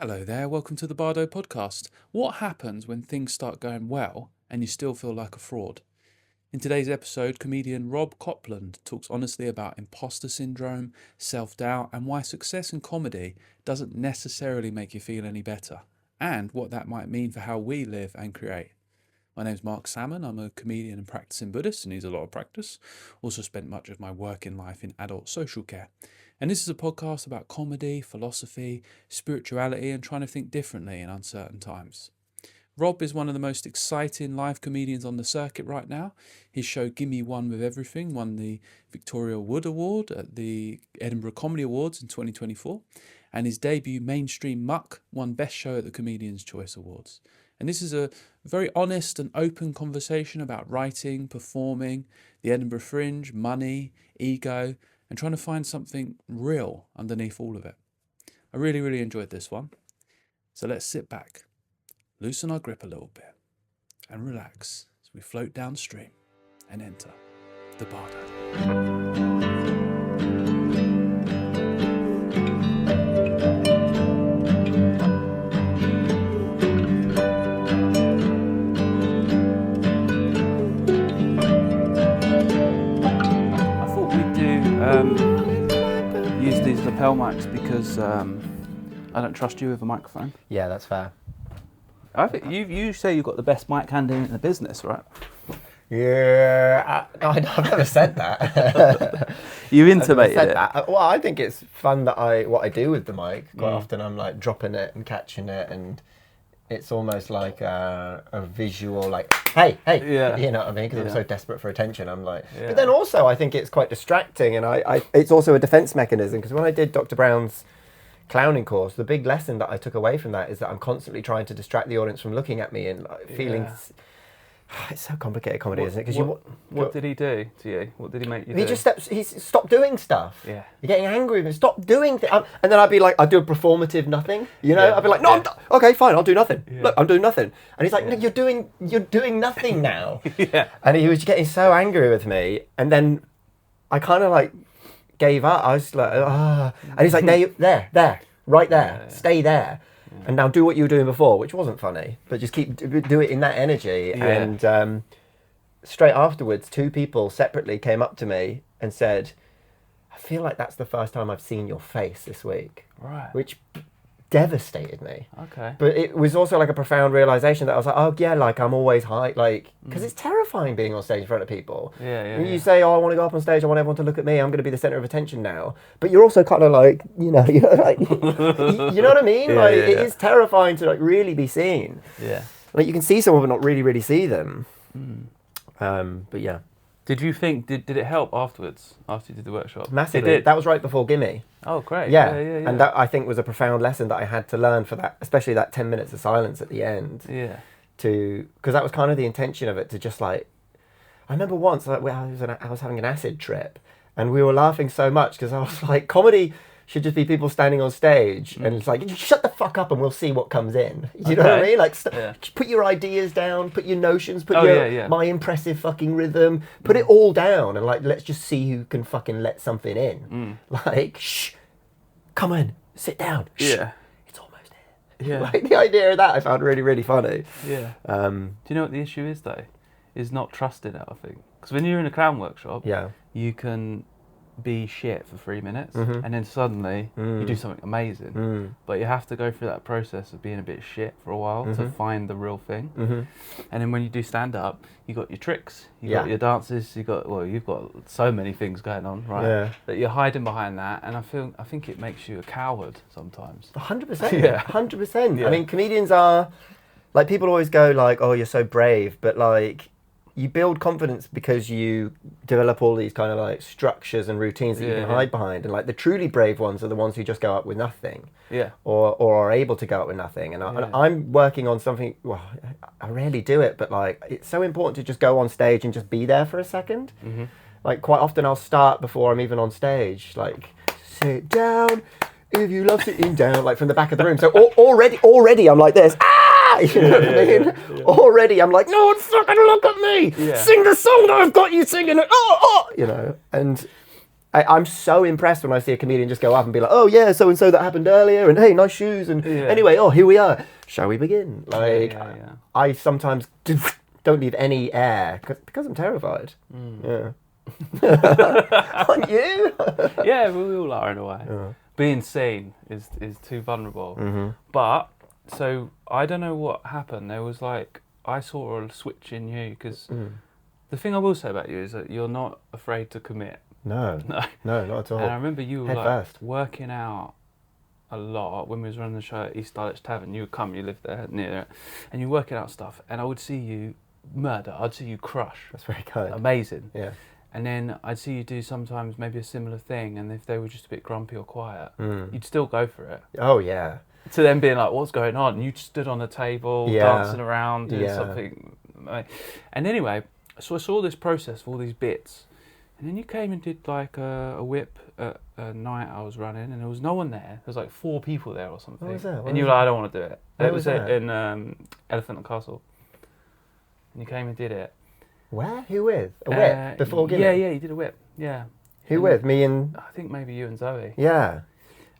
Hello there, welcome to the Bardo podcast. What happens when things start going well and you still feel like a fraud? In today's episode, comedian Rob Copland talks honestly about imposter syndrome, self-doubt, and why success in comedy doesn't necessarily make you feel any better, and what that might mean for how we live and create. My name's Marc Salmon. I'm a comedian and practicing Buddhist and needs a lot of practice. Also spent much of my working life in adult social care. And this is a podcast about comedy, philosophy, spirituality, and trying to think differently in uncertain times. Rob is one of the most exciting live comedians on the circuit right now. His show Gimme won the Victoria Wood Award at the Edinburgh Comedy Awards in 2024. And his debut Mainstream Muck won Best Show at the Comedian's Choice Awards. And this is a very honest and open conversation about writing, performing, the Edinburgh Fringe, money, ego, and trying to find something real underneath all of it. I really enjoyed this one. So let's sit back, loosen our grip a little bit, and relax as we float downstream and enter the Bardo. Use these lapel mics because I don't trust you with a microphone. Yeah, that's fair. I think you say you've got the best mic handling in the business, right? Yeah, I've never said that. You intimated it. That. Well, I think it's fun that what I do with the mic. Quite often I'm like dropping it and catching it, and it's almost like a visual, like, hey, yeah. You know what I mean? Because I'm so desperate for attention. I'm like, yeah. But then also I think it's quite distracting, and it's also a defense mechanism, because when I did Dr. Brown's clowning course, the big lesson that I took away from that is that I'm constantly trying to distract the audience from looking at me and feeling. Yeah. It's so complicated comedy, isn't it? Because what did he do to you? What did he make you do? He stopped doing stuff. Yeah. You're getting angry with him. Stop doing things. And then I'd be like, I'd do a performative nothing. You know, Yeah. I'd be like, no, Yeah. okay, fine, I'll do nothing. Yeah. Look, I'm doing nothing. And he's like, no, you're doing nothing now. Yeah. And he was getting so angry with me, and then I kind of like gave up. I was like, ah. And he's like, there, right there, stay there. And now do what you were doing before, which wasn't funny, but just do it in that energy. Yeah. And straight afterwards, two people separately came up to me and said, I feel like that's the first time I've seen your face this week. Right. Which devastated me. Okay. But it was also like a profound realization that I was like, oh yeah, like I'm always high, like, because it's terrifying being on stage in front of people. Yeah. When you say, oh, I want to go up on stage, I want everyone to look at me, I'm going to be the center of attention now. But you're also kind of like, like, you know what I mean? Yeah, It is terrifying to like really be seen. Yeah. Like you can see someone but not really see them. But yeah. Did you think, did it help afterwards, after you did the workshop? Massively. It did. That was right before Gimme. Oh, great. Yeah. Yeah. And that I think was a profound lesson that I had to learn for that, especially that 10 minutes of silence at the end. Yeah. Because that was kind of the intention of it, to just like, I remember once I was having an acid trip, and we were laughing so much because I was like, comedy should just be people standing on stage and it's like, shut the fuck up and we'll see what comes in. You know what I mean? Like, put your ideas down, put your notions, put my impressive fucking rhythm, put it all down, and like, let's just see who can fucking let something in. Like, shh, come on, sit down. Shh, it's almost here. Yeah. Like, the idea of that I found really funny. Yeah. Do you know what the issue is though? Is not trusting it, I think. Because when you're in a clown workshop, you can be shit for 3 minutes and then suddenly you do something amazing, but you have to go through that process of being a bit shit for a while to find the real thing. And then when you do stand up, you got your tricks, you got your dances, you've got so many things going on, right? That you're hiding behind that, and I think it makes you a coward sometimes. 100%. 100%. I mean, comedians are like, people always go like, oh, you're so brave, but like, you build confidence because you develop all these kind of like structures and routines that you can hide behind, and like the truly brave ones are the ones who just go up with nothing, or are able to go up with nothing. And I'm working on something. Well, I rarely do it, but like, it's so important to just go on stage and just be there for a second. Like, quite often I'll start before I'm even on stage, like, sit down if you love sitting down, like from the back of the room. So already I'm like this. You know what I mean? Already I'm like, no one fucking look at me. Sing the song that I've got you singing it. You know, and I'm so impressed when I see a comedian just go up and be like, oh yeah, so and so that happened earlier, and hey, nice shoes, and anyway, oh, here we are. Shall we begin? Like, I sometimes don't leave any air because I'm terrified. Yeah. Aren't you? Yeah, we all are in a way. Yeah. Being seen is too vulnerable. But so I don't know what happened. There was like I saw a switch in you because the thing I will say about you is that you're not afraid to commit. No, not at all. And I remember you were Head like first. working out a lot when we was running the show at East Dulwich Tavern. You would come, you lived there near it, and you're working out stuff. And I would see you murder. I'd see you crush. That's very kind. Amazing. Yeah. And then I'd see you do sometimes maybe a similar thing, and if they were just a bit grumpy or quiet, you'd still go for it. Oh yeah. To them being like, "What's going on?" You stood on the table, dancing around, doing something. And anyway, so I saw this process of all these bits. And then you came and did like a whip at a night I was running, and there was no one there. There was like 4 people there or something. What was that? And you were like, I don't want to do it. Where It was that? in Elephant and Castle. And you came and did it. Where? Who with? A whip? Before Gimme? Yeah, you did a whip. Yeah. Who with? Me and... I think maybe you and Zoe. Yeah.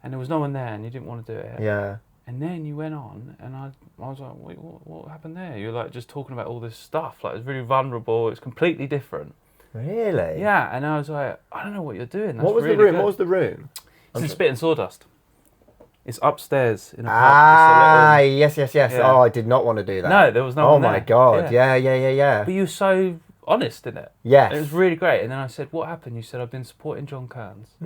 And there was no one there, and you didn't want to do it. Yeah. And then you went on, and I was like, wait, what happened there? You were like just talking about all this stuff. Like, it was really vulnerable. It's completely different. Really? Yeah, and I was like, I don't know what you're doing. That's what was really the room? good. What was the room? It's in Spit and Sawdust. It's upstairs in a pub. Yes. Yeah. Oh, I did not want to do that. No, there was no one there. Oh my God. Yeah. But you were so honest in it. Yes. It was really great. And then I said, what happened? You said, I've been supporting John Kearns.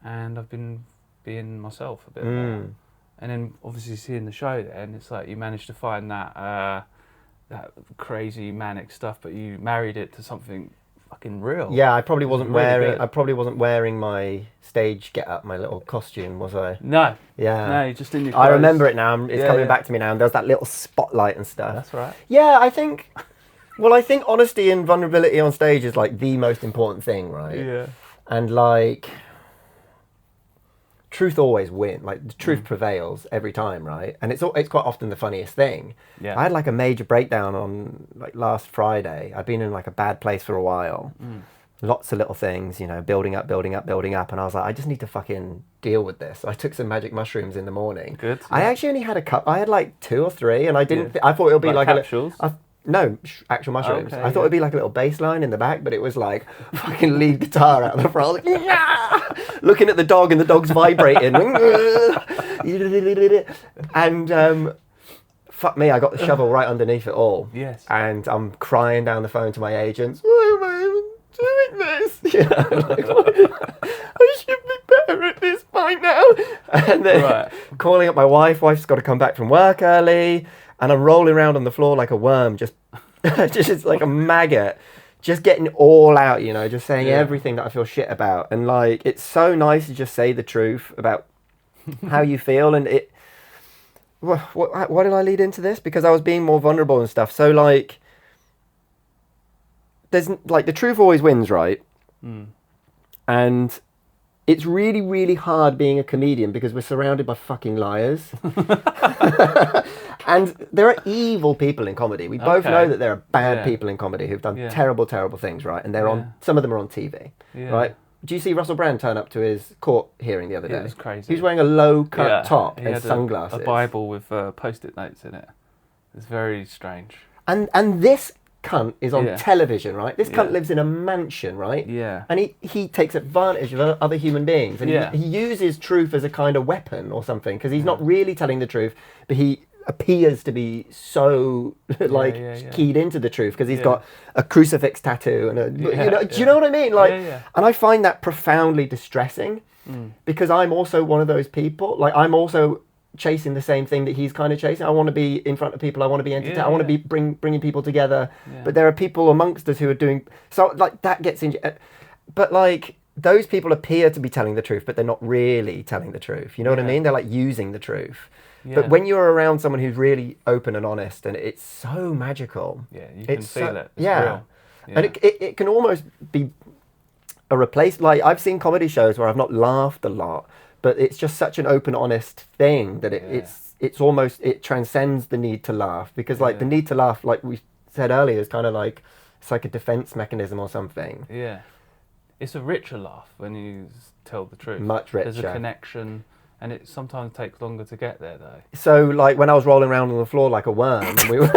And I've been being myself a bit more. And then obviously seeing the show there, and it's like you managed to find that crazy manic stuff, but you married it to something fucking real. Yeah, I probably wasn't wearing my stage get-up, my little costume, was I? No. Yeah. No, you just in your clothes. I remember it now. It's coming back to me now, and there's that little spotlight and stuff. That's right. Yeah, I think honesty and vulnerability on stage is like the most important thing, right? Yeah. And like, truth always wins. Like, the truth prevails every time, right? And it's quite often the funniest thing. Yeah. I had like a major breakdown on like last Friday. I'd been in like a bad place for a while. Lots of little things, you know, building up. And I was like, I just need to fucking deal with this. So I took some magic mushrooms in the morning. Good. Yeah. I actually only had a cup. I had like 2 or 3, and I didn't. I thought it would be like capsules. No, actual mushrooms. Okay, I thought it'd be like a little bass line in the back, but it was like fucking lead guitar out of the front. Like, yeah! Looking at the dog, and the dog's vibrating. And fuck me, I got the shovel right underneath it all. Yes. And I'm crying down the phone to my agents. Why am I even doing this? I should be better at this by now. And then calling up my wife. Wife's got to come back from work early. And I'm rolling around on the floor like a worm, just like a maggot, just getting all out, you know, just saying everything that I feel shit about. And like, it's so nice to just say the truth about how you feel. And why did I lead into this? Because I was being more vulnerable and stuff. So like, there's like, the truth always wins, right? And it's really, really hard being a comedian because we're surrounded by fucking liars. And there are evil people in comedy. We both know that there are bad people in comedy who've done terrible, terrible things, right? And they're on. Some of them are on TV, right? Do you see Russell Brand turn up to his court hearing the other day? It was crazy. He was wearing a low-cut top and sunglasses. A Bible with Post-it notes in it. It's very strange. And this cunt is on television, right? This cunt lives in a mansion, right? Yeah. And he takes advantage of other human beings. And he uses truth as a kind of weapon or something, because he's not really telling the truth, but he appears to be so keyed into the truth because he's got a crucifix tattoo and do you know what I mean? Like, and I find that profoundly distressing because I'm also one of those people. Like, I'm also chasing the same thing that he's kind of chasing. I want to be in front of people. I want to be entertained. I want to be bringing people together. But there are people amongst us who are doing so. Like, that gets in. But like, those people appear to be telling the truth, but they're not really telling the truth. You know what I mean? They're like using the truth. Yeah. But when you're around someone who's really open and honest, and it's so magical. Yeah, you can feel it. It's real. Yeah. And it can almost be a replace. Like, I've seen comedy shows where I've not laughed a lot, but it's just such an open, honest thing that it's almost, it transcends the need to laugh, because like the need to laugh, like we said earlier, is kind of like, it's like a defense mechanism or something. Yeah. it's a richer laugh when you tell the truth. Much richer. There's a connection, and it sometimes takes longer to get there, though. So, like, when I was rolling around on the floor like a worm, and we were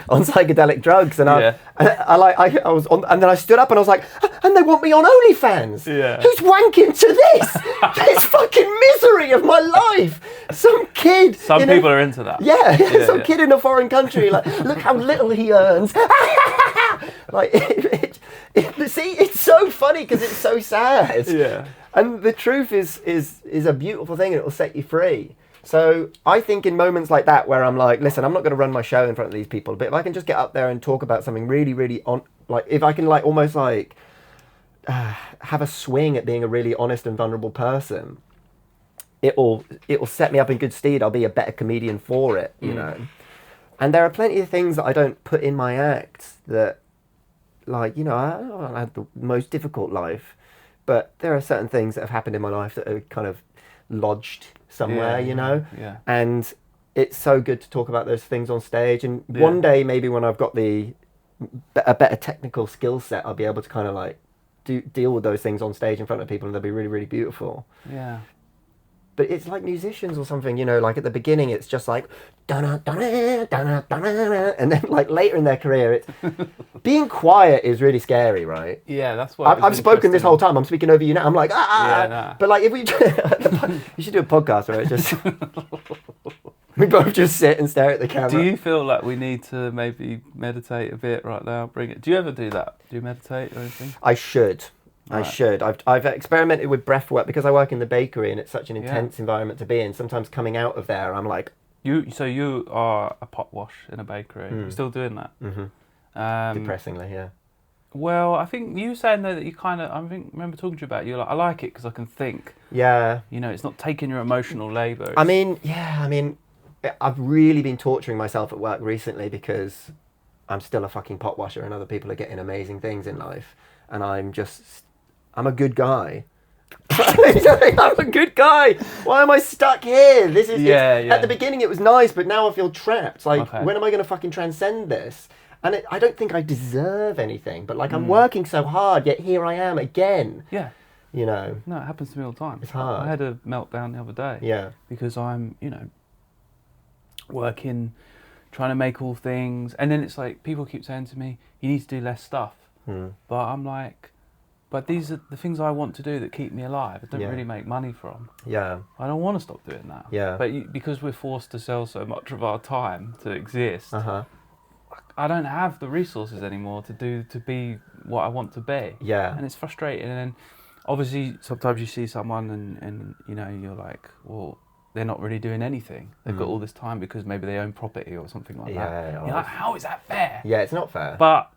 on psychedelic drugs, and I was on, and then I stood up and I was like, and they want me on OnlyFans. Yeah. Who's wanking to this? This fucking misery of my life. Some kid. Some people are into that. Yeah, some kid in a foreign country. Like, look how little he earns. Like, see, it's so funny because it's so sad. Yeah. And the truth is a beautiful thing, and it will set you free. So I think in moments like that where I'm like, listen, I'm not going to run my show in front of these people, but if I can just get up there and talk about something really, really like if I can like almost like have a swing at being a really honest and vulnerable person, it'll set me up in good stead. I'll be a better comedian for it, you know. And there are plenty of things that I don't put in my acts that, like, you know, I had the most difficult life. But there are certain things that have happened in my life that are kind of lodged somewhere, you know? Yeah. And it's so good to talk about those things on stage. And one day, maybe when I've got a better technical skill set, I'll be able to kind of like deal with those things on stage in front of people, and they'll be really, really beautiful. Yeah. But it's like musicians or something, you know, like at the beginning it's just like and then like later in their career it's being quiet is really scary, right? Yeah, that's what I've spoken this whole time. I'm speaking over you now. I'm like But like if we you should do a podcast where it's just we both just sit and stare at the camera. Do you feel like we need to maybe meditate a bit right now? Bring it. Do you ever do that? Do you meditate or anything? I should. Right. I should. I've experimented with breath work because I work in the bakery and it's such an intense environment to be in. Sometimes coming out of there, I'm like... So you are a pot wash in a bakery. You're still doing that? Mm-hmm. Depressingly, yeah. Well, I think you were saying though that you kind of... remember talking to you about it. You're like, I like it because I can think. Yeah. You know, it's not taking your emotional labour. I mean, I've really been torturing myself at work recently because I'm still a fucking pot washer and other people are getting amazing things in life. And I'm a good guy. I'm a good guy. Why am I stuck here? This is At the beginning it was nice, but now I feel trapped. Like, when am I going to fucking transcend this? And I don't think I deserve anything, but like I'm working so hard, yet here I am again. Yeah. You know. No, it happens to me all the time. It's hard. I had a meltdown the other day. Yeah. Because I'm, you know, working, trying to make all things, and then it's like people keep saying to me, "You need to do less stuff." But I'm like, but these are the things I want to do that keep me alive. I don't really make money from. Yeah. I don't want to stop doing that. Yeah. But because we're forced to sell so much of our time to exist, I don't have the resources anymore to be what I want to be. Yeah. And it's frustrating. And then obviously sometimes you see someone and you know, you're like, well, they're not really doing anything. They've got all this time because maybe they own property or something like that. You're like, how is that fair? Yeah, it's not fair. But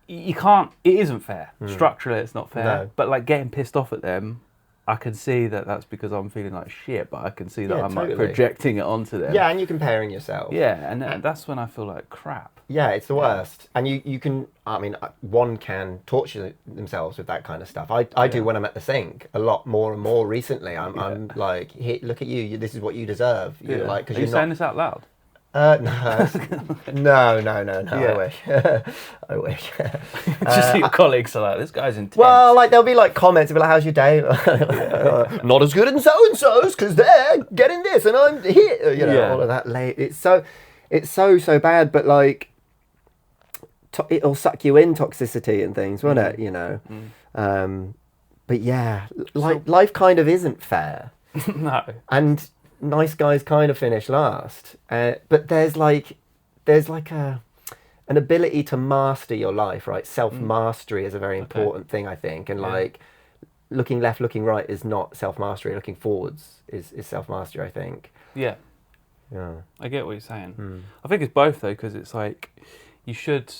you can't, it isn't fair. Structurally, it's not fair. No. But like getting pissed off at them, I can see that that's because I'm feeling like shit, but I can see that I'm like projecting it onto them. Yeah, and you're comparing yourself. Yeah, and that's when I feel like crap. Yeah, it's the worst. And you can, I mean, one can torture themselves with that kind of stuff. I do when I'm at the sink a lot more and more recently. I'm like, hey, look at you, this is what you deserve. You're like, Are you saying this out loud? No. I wish. I wish. Just your colleagues are like, this guy's intense. Well, like there'll be like comments, they'll be like, how's your day? Not as good as so-and-so's because they're getting this and I'm here. You know, all of that late. It's so bad, but like, it'll suck you in toxicity and things, won't it? You know? But yeah, life kind of isn't fair. No. And nice guys kind of finish last, but there's like an ability to master your life, right? Self-mastery is a very important thing, I think, and like looking left, looking right is not self-mastery. Looking forwards is self-mastery, I think. Yeah. I get what you're saying. I think it's both though, because it's like you should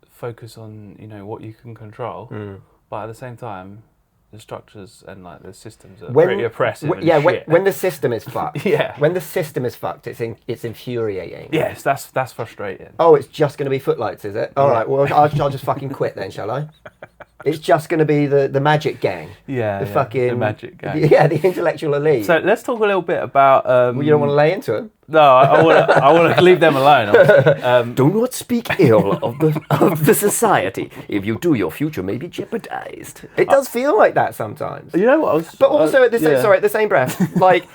focus on, you know, what you can control, but at the same time, the structures and like the systems are pretty oppressive. When the system is fucked. When the system is fucked, it's infuriating. Yes, that's frustrating. Oh, it's just going to be footlights, is it? All right, well, I'll just fucking quit then, shall I? It's just going to be the magic gang. Yeah, the magic gang. Yeah, the intellectual elite. So let's talk a little bit about. Well, you don't want to lay into them. No, I want to leave them alone. Do not speak ill of the society. If you do, your future may be jeopardized. It does feel like that sometimes. You know what? But also at the same breath, like.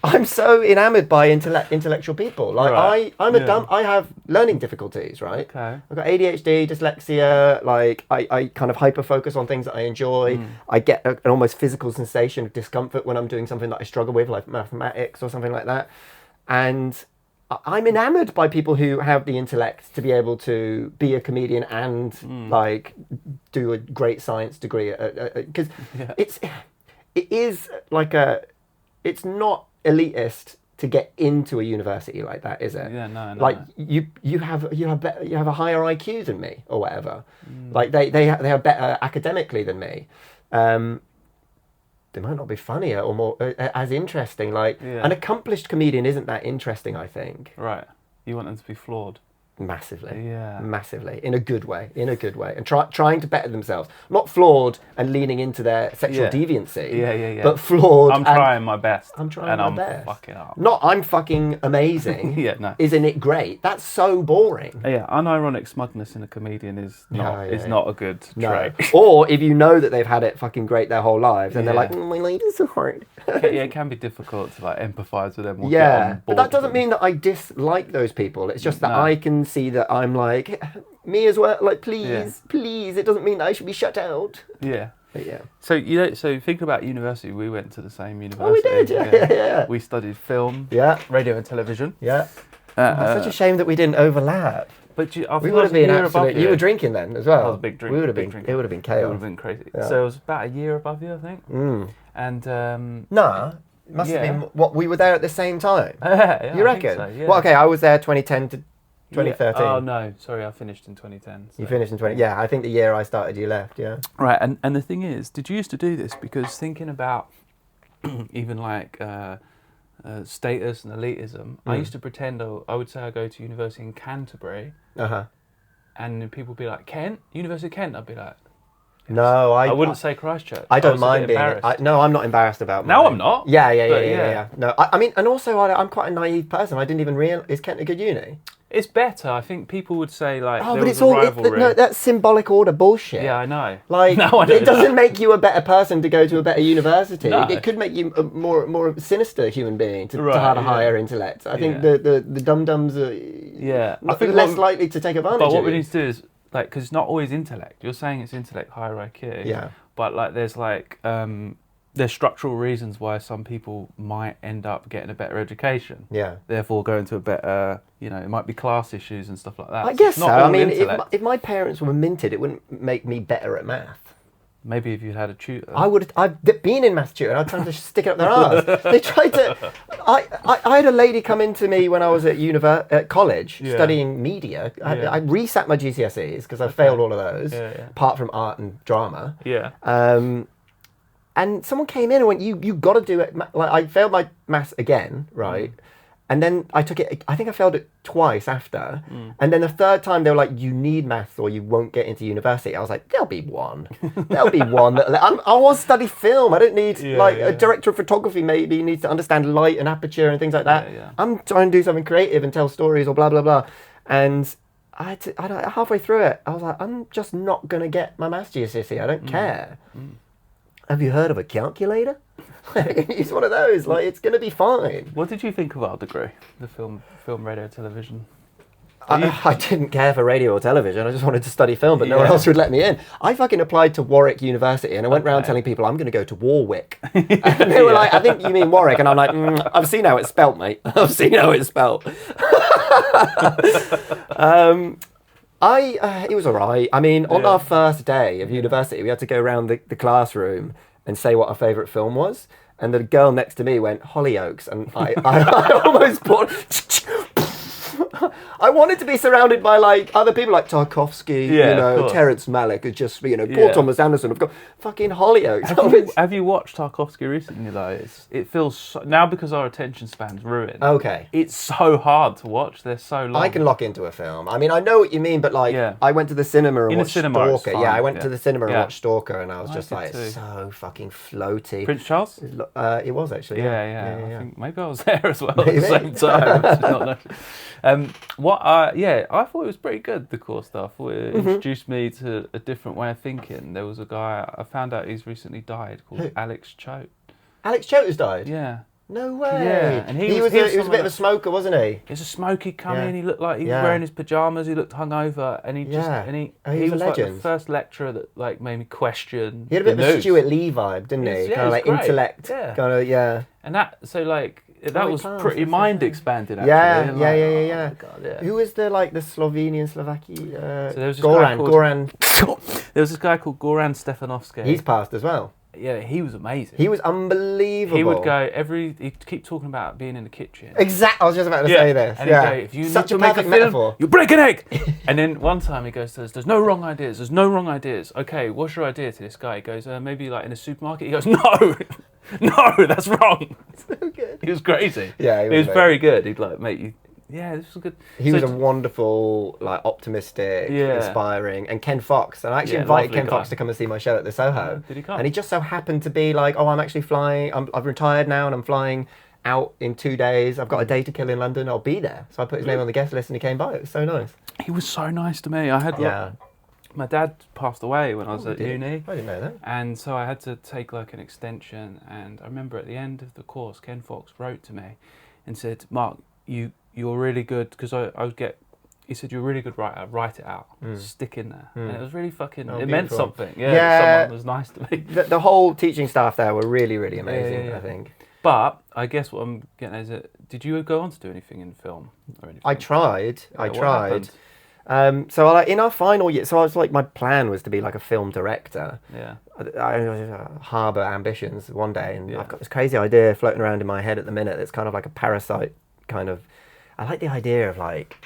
I'm so enamored by intellectual people. Like right. I have learning difficulties, right? Okay. I've got ADHD, dyslexia. Like I kind of hyper focus on things that I enjoy. I get an almost physical sensation of discomfort when I'm doing something that I struggle with, like mathematics or something like that. And I'm enamored by people who have the intellect to be able to be a comedian and like do a great science degree, because it is like it's not elitist to get into a university like that, is it? Yeah, no. Like you have a higher IQ than me or whatever. Like they are better academically than me. They might not be funnier or more as interesting. Like an accomplished comedian isn't that interesting, I think. Right. You want them to be flawed. Massively, in a good way, and trying to better themselves, not flawed and leaning into their sexual deviancy, but flawed. I'm trying my best. I'm trying my best. Fucking up. Not I'm fucking amazing. Isn't it great? That's so boring. Yeah, unironic smugness in a comedian is not not a good trait. Or if you know that they've had it fucking great their whole lives, and they're like, my life is so hard. It can be difficult to like empathise with them. Or get on board but that doesn't mean that I dislike those people. It's just that I can see that I'm like, me as well, like please, it doesn't mean that I should be shut out. Yeah. But yeah. So so thinking about university, we went to the same university. Oh, we did, yeah. We studied film, radio and television. Yeah. It's such a shame that we didn't overlap. But we would have been absolutely. You were drinking then as well. I was a big drinker. We would have been. It would have been chaos. It would have been crazy. Yeah. So it was about a year above you, I think. And it must have been. What, we were there at the same time? You reckon? So, yeah. Well, okay, I was there 2010 to 2013. Oh no, sorry, I finished in 2010. So. You finished in 20. Yeah, I think the year I started, you left. Yeah. Right, and the thing is, did you used to do this because thinking about even like status and elitism, I used to pretend I would say I go to university in Canterbury, and people would be like, Kent, University of Kent. I'd be like, yes. No, I wouldn't say Christchurch. I don't mind being. No, I'm not embarrassed about. No, I'm not. Yeah. No, I mean, and also I'm quite a naive person. I didn't even realize. Is Kent a good uni? It's better. I think people would say like, but it's all that's symbolic order bullshit. Yeah, I know. Like, it doesn't make you a better person to go to a better university. No. It could make you a more sinister human being to have a higher intellect. I think the dum-dums are I think less likely to take advantage of it. But what we need to do is, like, because it's not always intellect. You're saying it's intellect, higher IQ. Yeah. But like, there's structural reasons why some people might end up getting a better education. Yeah. Therefore, going to a better, it might be class issues and stuff like that. I guess so. I mean, if my parents were minted, it wouldn't make me better at math. Maybe if you'd had a tutor. I've been in maths tutor and I'd try to stick it up their arse. They tried to. I had a lady come into me when I was at college studying media. I resat my GCSEs because I failed all of those, apart from art and drama. Yeah. And someone came in and went, you got to do it. Like, I failed my maths again, right? And then I took it, I think I failed it twice after. And then the third time they were like, you need maths or you won't get into university. I was like, there'll be one. There'll be one. I want to study film. I don't need, a director of photography maybe needs to understand light and aperture and things like that. I'm trying to do something creative and tell stories or blah, blah, blah. And halfway through it, I was like, I'm just not going to get my maths GCSE. I don't care. Have you heard of a calculator? It's one of those. Like, it's going to be fine. What did you think of our degree, the film, radio, television? I didn't care for radio or television. I just wanted to study film, but no one else would let me in. I fucking applied to Warwick University, and I went around telling people I'm going to go to Warwick. And they were like, I think you mean Warwick. And I'm like, I've seen how it's spelt, mate. I've seen how it's spelt. It was all right. I mean, on our first day of university, we had to go around the classroom and say what our favourite film was. And the girl next to me went, Hollyoaks. And I almost bought... I wanted to be surrounded by like other people like Tarkovsky, Terrence Malick, and just Paul Thomas Anderson. I've got fucking Hollyoaks. Have you watched Tarkovsky recently though? It feels now because our attention span's ruined. Okay. It's so hard to watch. They're so long. I can lock into a film. I mean, I know what you mean, but like, I went to the cinema and watched Stalker. Yeah, I went to the cinema and watched Stalker, and I was just like, so fucking floaty. Prince Charles? It was actually. Yeah. I think maybe I was there as well at the same time. I thought it was pretty good, the core stuff. It introduced me to a different way of thinking. There was a guy, I found out he's recently died, called Alex Choate. Alex Choate has died? Yeah. No way. Yeah, and he was a bit of a smoker, wasn't he? He was a smoker. He'd come in, he looked like he was wearing his pajamas, he looked hungover, and he was like the first lecturer that like made me question. He had a bit of a Stuart Lee vibe, didn't he? Kind of like great. Intellect. Yeah. Kind of, And that that was pretty mind expanding actually. Yeah. Oh, God, yeah. Who was the Slovenian, Slovakia? So there was this Goran. There was this guy called Goran Stefanovski. He's passed as well. Yeah, he was amazing. He was unbelievable. He would go he'd keep talking about being in the kitchen. Exactly, I was just about to say this. And he'd go, if you need to make a film, metaphor. You break an egg! And then one time he goes to us, there's no wrong ideas. Okay, what's your idea to this guy? He goes, maybe like in a supermarket. He goes, no, that's wrong. So good. He was crazy. Yeah, he was very good. He'd like make you, this was good. He was a wonderful, like optimistic, inspiring, and Ken Fox. And I actually invited Ken Fox to come and see my show at the Soho. Did he come? And he just so happened to be like, I'm actually flying. I've retired now, and I'm flying out in 2 days. I've got a day to kill in London. I'll be there. So I put his name on the guest list, and he came by. It was so nice. He was so nice to me. I had my dad passed away when I was at uni. I didn't know that. And so I had to take like an extension. And I remember at the end of the course, Ken Fox wrote to me and said, Mark, you're really good, because he said, you're a really good writer, write it out, stick in there. And it was really fucking, it meant something. Someone was nice to me. The whole teaching staff there were really, really amazing, I think. But I guess what I'm getting at is, did you go on to do anything in film or anything? I tried. So in our final year, so I was like, my plan was to be like a film director. Yeah. I harbour ambitions one day, and I've got this crazy idea floating around in my head at the minute. It's kind of like a parasite kind of. I like the idea of like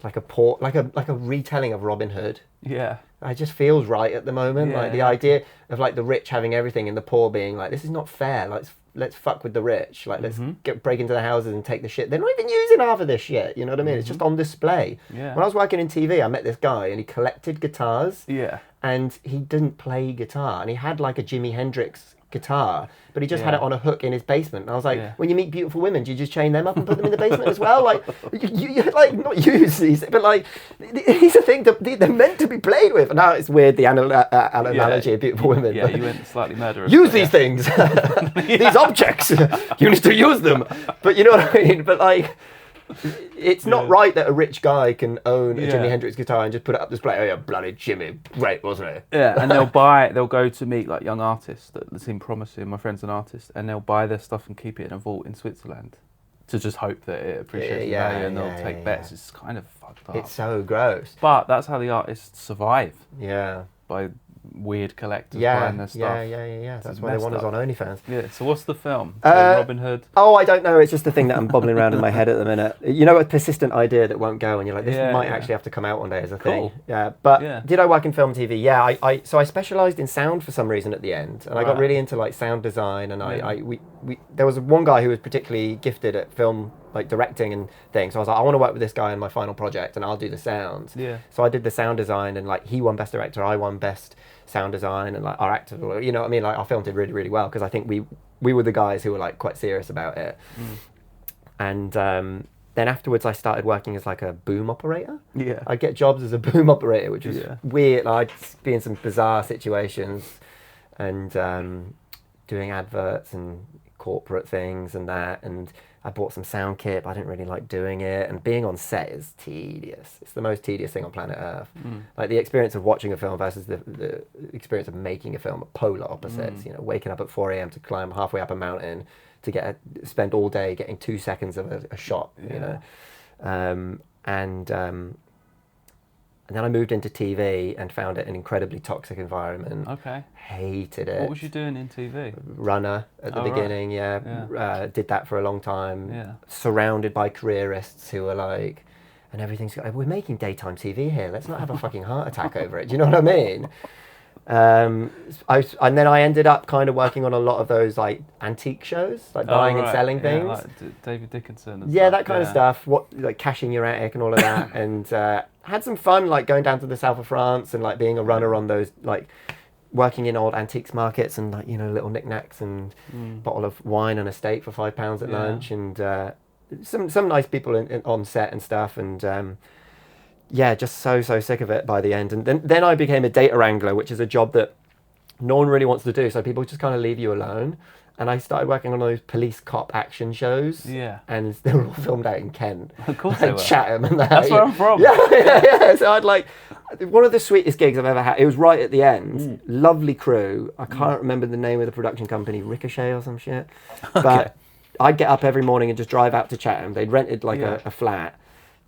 a retelling of Robin Hood. Yeah. It just feels right at the moment. Like the idea of like the rich having everything and the poor being like, this is not fair. Let's fuck with the rich. Like let's break into the houses and take the shit. They're not even using half of this shit. You know what I mean? It's just on display. Yeah. When I was working in TV, I met this guy and he collected guitars. Yeah. And he didn't play guitar, and he had like a Jimi Hendrix guitar, but he just had it on a hook in his basement. And I was like, when you meet beautiful women, do you just chain them up and put them in the basement as well? Like, you like not use these, but like these are things that they're meant to be played with. And now it's weird, the analogy of beautiful women. Yeah, you went slightly murderous. Use these things, these objects. You need to use them. But you know what I mean? But like, it's not right that a rich guy can own a Jimi Hendrix guitar and just put it up display. Oh yeah, bloody Jimmy, great, wasn't it? Yeah, and they'll go to meet like young artists that seem promising. My friend's an artist, and they'll buy their stuff and keep it in a vault in Switzerland to just hope that it appreciates in value, and they'll take bets. It's kind of fucked up. It's so gross. But that's how the artists survive. Yeah. By weird collectors buying their stuff. Yeah. That's why they want us on OnlyFans. Yeah. So what's the film? Robin Hood. Oh, I don't know. It's just a thing that I'm bobbling around in my head at the minute. You know, a persistent idea that won't go, and you're like, this might actually have to come out one day as a thing. Yeah. But did I work in film, TV? Yeah. I specialised in sound for some reason at the end, and I got really into like sound design. And there was one guy who was particularly gifted at film, like directing and things. So I was like, I want to work with this guy in my final project, and I'll do the sounds. Yeah. So I did the sound design, and like he won best director, I won best sound design, and like our actor, you know what I mean? Like our film did really, really well, because I think we were the guys who were like quite serious about it. And then afterwards I started working as like a boom operator. Yeah. I'd get jobs as a boom operator, which was weird. Like, I'd be in some bizarre situations and doing adverts and corporate things and that, and I bought some sound kit, but I didn't really like doing it. And being on set is tedious. It's the most tedious thing on planet Earth. Like the experience of watching a film versus the experience of making a film are polar opposites. You know, waking up at 4 a.m. to climb halfway up a mountain to spend all day getting 2 seconds of a shot. You know, and then I moved into TV and found it an incredibly toxic environment. Okay. Hated it. What was you doing in TV? Runner at the beginning, did that for a long time. Yeah. Surrounded by careerists who were like, and everything's, we're making daytime TV here. Let's not have a fucking heart attack over it. Do you know what I mean? And then I ended up kind of working on a lot of those like antique shows, like buying and selling things. Like David Dickinson and stuff. That kind of stuff. Like cashing your attic and all of that. And had some fun, like going down to the south of France and like being a runner on those, like working in old antiques markets and like, you know, little knickknacks and bottle of wine and a steak for £5 at lunch, and some nice people on set and stuff, and just so sick of it by the end. And then I became a data wrangler, which is a job that no one really wants to do, so people just kind of leave you alone. And I started working on those police cop action shows. Yeah. And they were all filmed out in Kent. Of course they were. Chatham and that. That's where I'm from. Yeah. So I'd like, one of the sweetest gigs I've ever had. It was right at the end. Lovely crew. I can't remember the name of the production company, Ricochet or some shit. But I'd get up every morning and just drive out to Chatham. They'd rented like a flat.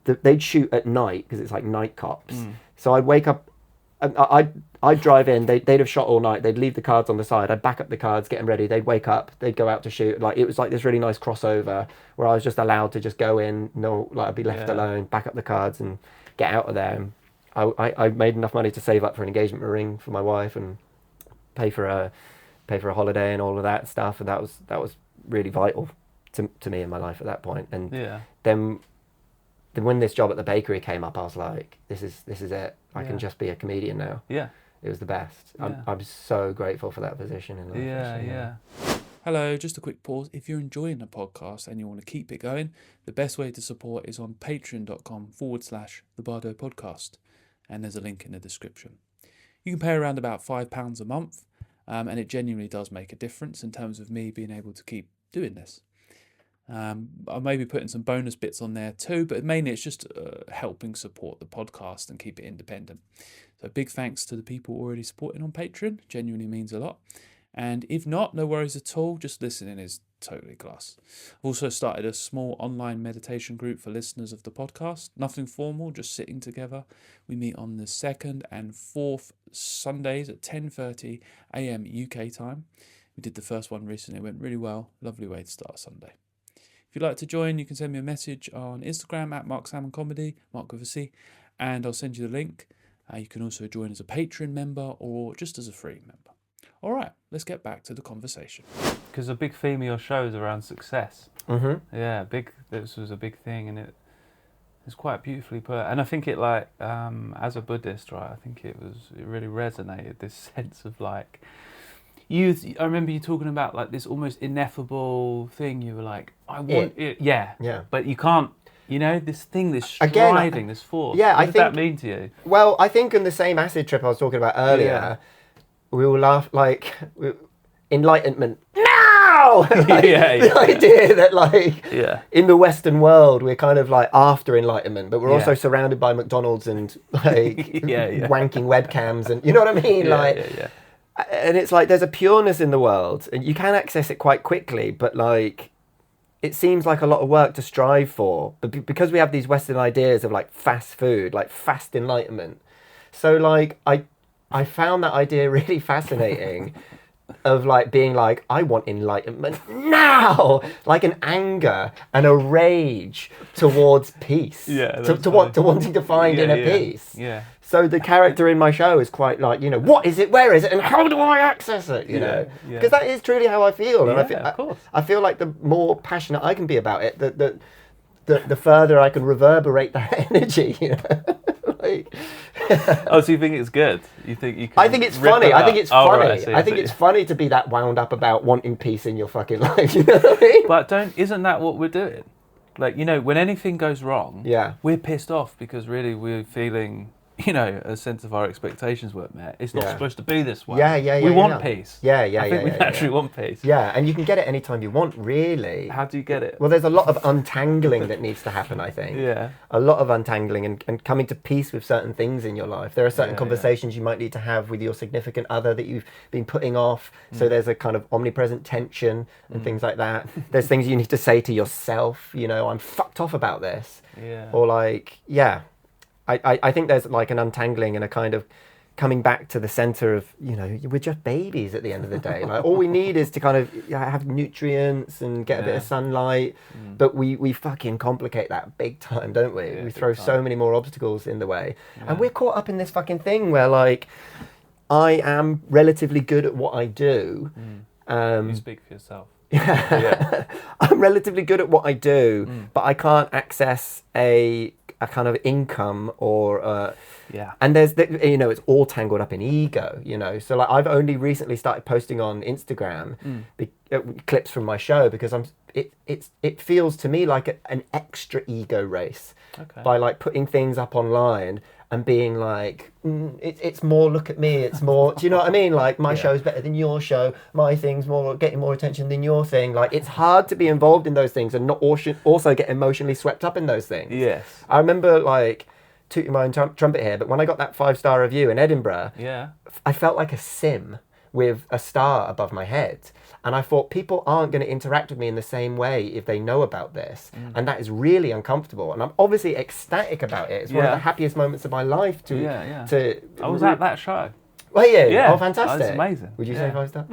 They'd shoot at night because it's like night cops. So I'd wake up, I'd drive in, they'd have shot all night, they'd leave the cards on the side, I'd back up the cards, get them ready, they'd wake up, they'd go out to shoot. Like, it was like this really nice crossover where I was just allowed to just go in, I'd be left alone, back up the cards and get out of there. And I made enough money to save up for an engagement ring for my wife and pay for a holiday and all of that stuff, and that was really vital to me in my life at that point. And then when this job at the bakery came up, I was like, this is it. I can just be a comedian now. Yeah. It was the best. I'm so grateful for that position in life. Hello, just a quick pause. If you're enjoying the podcast and you want to keep it going, the best way to support is on patreon.com/The Bardo Podcast. And there's a link in the description. You can pay around about £5 a month, and it genuinely does make a difference in terms of me being able to keep doing this. I may be putting some bonus bits on there too, but mainly it's just helping support the podcast and keep it independent. So big thanks to the people already supporting on Patreon. Genuinely means a lot. And if not, no worries at all. Just listening is totally class. I've also started a small online meditation group for listeners of the podcast. Nothing formal, just sitting together. We meet on the 2nd and 4th Sundays at 10:30 a.m. UK time. We did the first one recently. It went really well. Lovely way to start a Sunday. If you'd like to join, you can send me a message on Instagram at Marc Salmon Comedy, Marc with a C, and I'll send you the link. You can also join as a Patreon member or just as a free member. All right, let's get back to the conversation. Because a big theme of your show is around success. Mm-hmm. Yeah, this was a big thing, and it's quite beautifully put. And I think it as a Buddhist, right, I think it really resonated, this sense of like, I remember you talking about like this almost ineffable thing. You were like, I want it. Yeah. But you can't, this thing, this striving, this force. Yeah, what does that mean to you? Well, I think in the same acid trip I was talking about earlier, we all laugh like enlightenment. No! The idea that in the Western world we're kind of like after enlightenment, but we're also surrounded by McDonald's and like wanking webcams, and you know what I mean? And it's like there's a pureness in the world and you can access it quite quickly, but like it seems like a lot of work to strive for, but because we have these Western ideas of like fast food, like fast enlightenment. So like I found that idea really fascinating of like being like, I want enlightenment now, like an anger and a rage towards peace, to wanting to find inner peace. So the character in my show is quite like, what is it, where is it, and how do I access it, because that is truly how I feel. And I feel like the more passionate I can be about it, the further I can reverberate that energy, So you think it's good? You think you can? I think it's funny. I think it's funny. I think it's funny to be that wound up about wanting peace in your fucking life. You know what I mean? But isn't that what we're doing? Like, when anything goes wrong, we're pissed off because really we're feeling, a sense of our expectations weren't met. It's not supposed to be this way. We want peace. I think we naturally want peace. Yeah, and you can get it anytime you want, really. How do you get it? Well, there's a lot of untangling that needs to happen, I think. A lot of untangling and coming to peace with certain things in your life. There are certain conversations you might need to have with your significant other that you've been putting off. So there's a kind of omnipresent tension and things like that. There's things you need to say to yourself, I'm fucked off about this. Or like, I think there's like an untangling and a kind of coming back to the center of, you know, we're just babies at the end of the day. Like all we need is to kind of have nutrients and get a bit of sunlight, but we fucking complicate that big time, don't we? We throw so many more obstacles in the way, and we're caught up in this fucking thing where like I am relatively good at what I do. You speak for yourself. I'm relatively good at what I do, but I can't access a kind of income or and there's you know, it's all tangled up in ego, you know. So like I've only recently started posting on Instagram clips from my show because it feels to me like an extra ego race by like putting things up online and being like, it's more, look at me, it's more, do you know what I mean? Like, my show's better than your show, my thing's more getting more attention than your thing. Like, it's hard to be involved in those things and not also get emotionally swept up in those things. Yes. I remember, like, tooting my own trumpet here, but when I got that 5-star review in Edinburgh, I felt like a sim with a star above my head. And I thought, people aren't going to interact with me in the same way if they know about this. And that is really uncomfortable. And I'm obviously ecstatic about it. It's one of the happiest moments of my life I was at that show. Well, yeah. Yeah. Oh, fantastic. That's amazing. Would you say 5-star?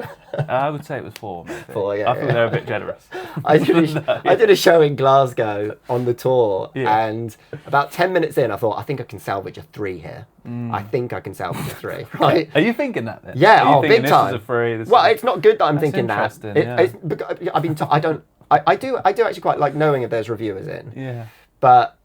I would say it was 4, maybe. 4, yeah. I thought they were a bit generous. I did a show in Glasgow on the tour, and about 10 minutes in, I thought, I think I can salvage a 3 here. I think I can salvage a 3. Right? Are you thinking that then? Yeah, big time. This is a 3. Well, it's not good that I'm thinking that. Yeah. I've been. I do actually quite like knowing if there's reviewers in. Yeah. But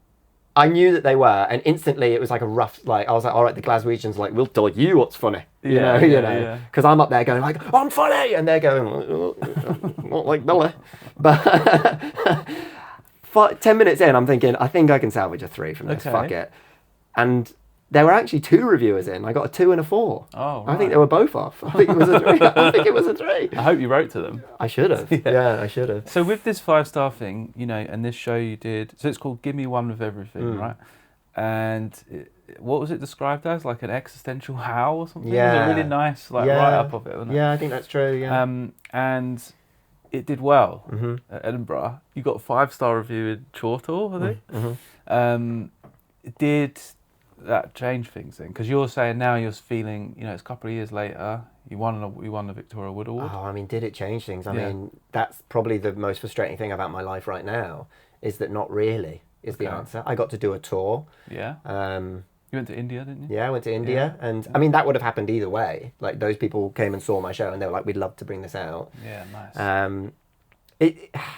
I knew that they were, and instantly it was like a rough, like, I was like, all right, the Glaswegians, like, we'll tell you what's funny, you know, because I'm up there going like, I'm funny, and they're going, not like Billy. But 10 minutes in, I'm thinking, I think I can salvage a 3 from this, fuck it. And there were actually 2 reviewers in. I got a 2 and a 4. Oh, right. I think they were both off. I think it was a 3. I think it was a 3. I hope you wrote to them. I should have. Yeah, I should have. So with this 5-star thing, you know, and this show you did, so it's called Gimme One with Everything, right? And what was it described as? Like an existential howl or something? Yeah. It was a really nice write-up of it, wasn't it? Yeah, I think that's true, yeah. And it did well at Edinburgh. You got a 5-star review in Chortle, I think. Did that change things then? Because you're saying now you're feeling, you know, it's a couple of years later, you won the Victoria Wood Award. Oh, I mean, did it change things? I mean, that's probably the most frustrating thing about my life right now, is that not really is the answer. I got to do a tour. Yeah. You went to India, didn't you? Yeah, I went to India, and I mean, that would have happened either way. Like, those people came and saw my show, and they were like, we'd love to bring this out. Yeah, nice.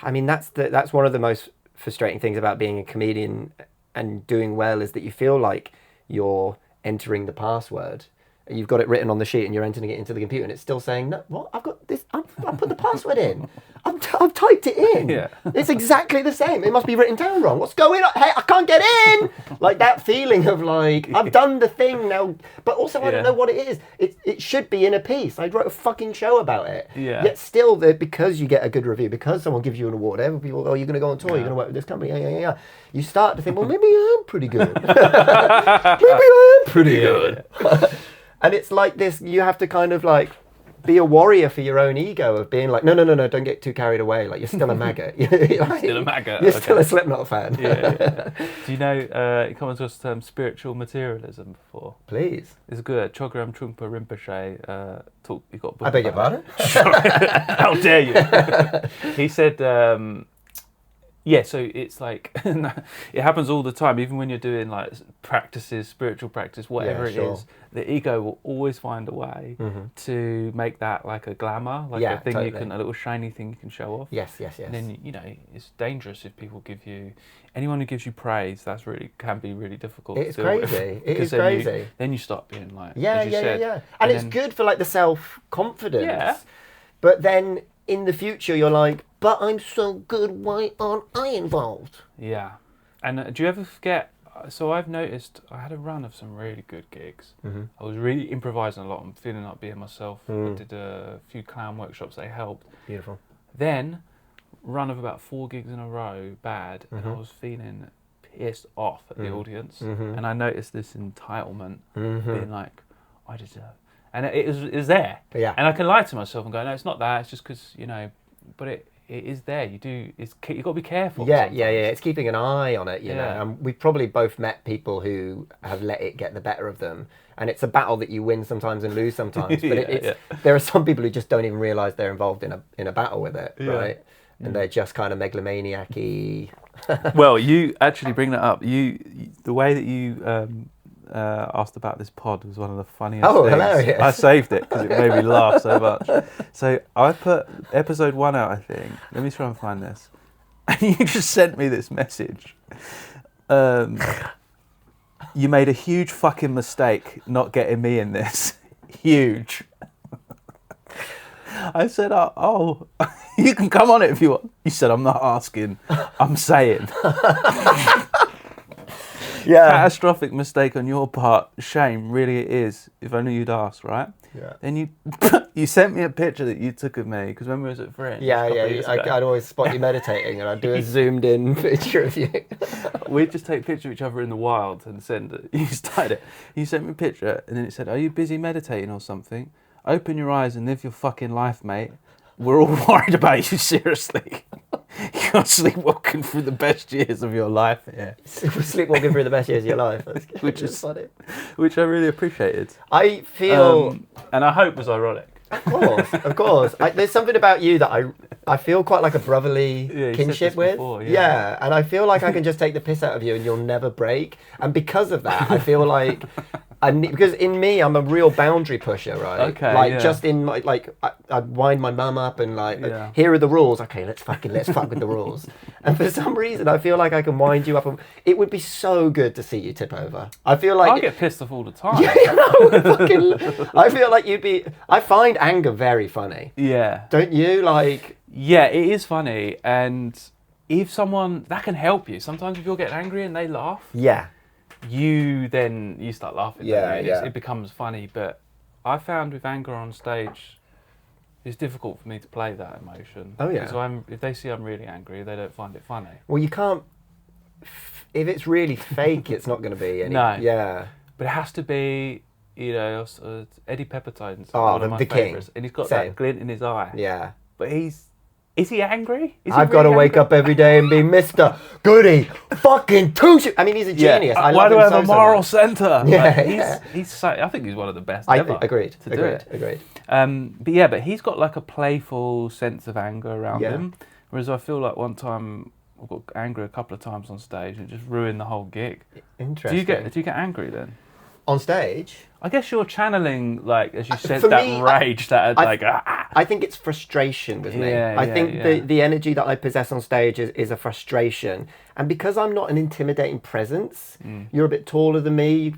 I mean, that's one of the most frustrating things about being a comedian and doing well, is that you feel like you're entering the password. You've got it written on the sheet and you're entering it into the computer and it's still saying, no, what? I've got this, I put the password in. I've typed it in. Yeah. It's exactly the same. It must be written down wrong. What's going on? Hey, I can't get in. Like that feeling of like, I've done the thing now, but also I don't know what it is. It should be in a piece. I wrote a fucking show about it. Yeah. Yet still, because you get a good review, because someone gives you an award, every people, oh, you're going to go on tour, you're going to work with this company, yeah. You start to think, well, maybe I am pretty good. Maybe I am pretty good. And it's like this, you have to kind of like be a warrior for your own ego of being like, no, don't get too carried away. Like, you're still a maggot. Like, still a maggot. You're still a Slipknot fan. Yeah. Do you know, you come across spiritual materialism before? Please. It's good. Chögyam Trungpa Rinpoche you got a book. I beg your pardon? How dare you? He said, so it's like, it happens all the time, even when you're doing like practices, spiritual practice, whatever it is, the ego will always find a way to make that like a glamour, like a thing a little shiny thing you can show off. Yes. And then, you know, it's dangerous if people anyone who gives you praise, can be really difficult. It's crazy. It is crazy. Then you start being like, yeah. And it's good for like the self-confidence. Yeah. But then in the future, you're like, but I'm so good, why aren't I involved? Yeah. And do you ever forget, so I've noticed I had a run of some really good gigs. I was really improvising a lot. I'm feeling like being myself. I did a few clown workshops, they helped. Beautiful. Then, run of about 4 gigs in a row, bad, and I was feeling pissed off at the audience. And I noticed this entitlement, being like, I deserve. And it was there. Yeah. And I can lie to myself and go, no, it's not that, it's just because, you know, but it is there. You've got to be careful. Yeah, sometimes. yeah. It's keeping an eye on it, you know. Yeah. And we've probably both met people who have let it get the better of them. And it's a battle that you win sometimes and lose sometimes. But there are some people who just don't even realise they're involved in a battle with it, right? And they're just kind of megalomaniac-y. Well, you actually bring that up. The way that you asked about this pod was one of the funniest things. Hilarious. I saved it because it made me laugh so much. So I put episode 1 out, I think. Let me try and find this. And you just sent me this message. You made a huge fucking mistake not getting me in this. Huge. I said, oh, you can come on it if you want. You said, I'm not asking, I'm saying. Yeah. Catastrophic mistake on your part. Shame, really it is. If only you'd asked, right? Yeah. Then you sent me a picture that you took of me, because when we was at Fringe. I'd always spot you meditating and I'd do a zoomed in picture of you. We'd just take pictures of each other in the wild and send it. You started it. You sent me a picture and then it said, are you busy meditating or something? Open your eyes and live your fucking life, mate. We're all worried about you, seriously. You're sleepwalking through the best years of your life here. Sleepwalking through the best years of your life. Which is funny. Which I really appreciated. I feel... and I hope was ironic. Of course. There's something about you that I feel quite like a brotherly kinship with. Before, yeah, and I feel like I can just take the piss out of you and you'll never break. And because of that, I feel like... because in me, I'm a real boundary pusher, right? Okay. Just in my, I wind my mum up and here are the rules. Okay, let's fuck with the rules. And for some reason, I feel like I can wind you up. And it would be so good to see you tip over. I feel like I get pissed off all the time. I feel like you'd be. I find anger very funny. Yeah. Don't you? Yeah, it is funny, and if someone that can help you. Sometimes if you're getting angry and they laugh. Yeah. You start laughing. Yeah. It becomes funny, but I found with anger on stage, it's difficult for me to play that emotion. Oh yeah. Because if they see I'm really angry, they don't find it funny. Well, you can't. If it's really fake, it's not going to be any. No. Yeah. But it has to be, Eddie Pepitone's one of my the favourites, king. and he's got Same. that glint in his eye. Yeah. But is he angry? I've got to wake up every day and be Mr. Goody fucking two. I mean, he's a genius. I Why love do him I have a so moral much. centre? Yeah, I think he's one of the best ever. Agreed. To do it. Agreed. But he's got like a playful sense of anger around him. Whereas I feel like one time I got angry a couple of times on stage and it just ruined the whole gig. Interesting. Do you get angry then? On stage? I guess you're channeling, as you said, For that me, rage, I think it's frustration with me. I think the energy that I possess on stage is a frustration. And because I'm not an intimidating presence, you're a bit taller than me,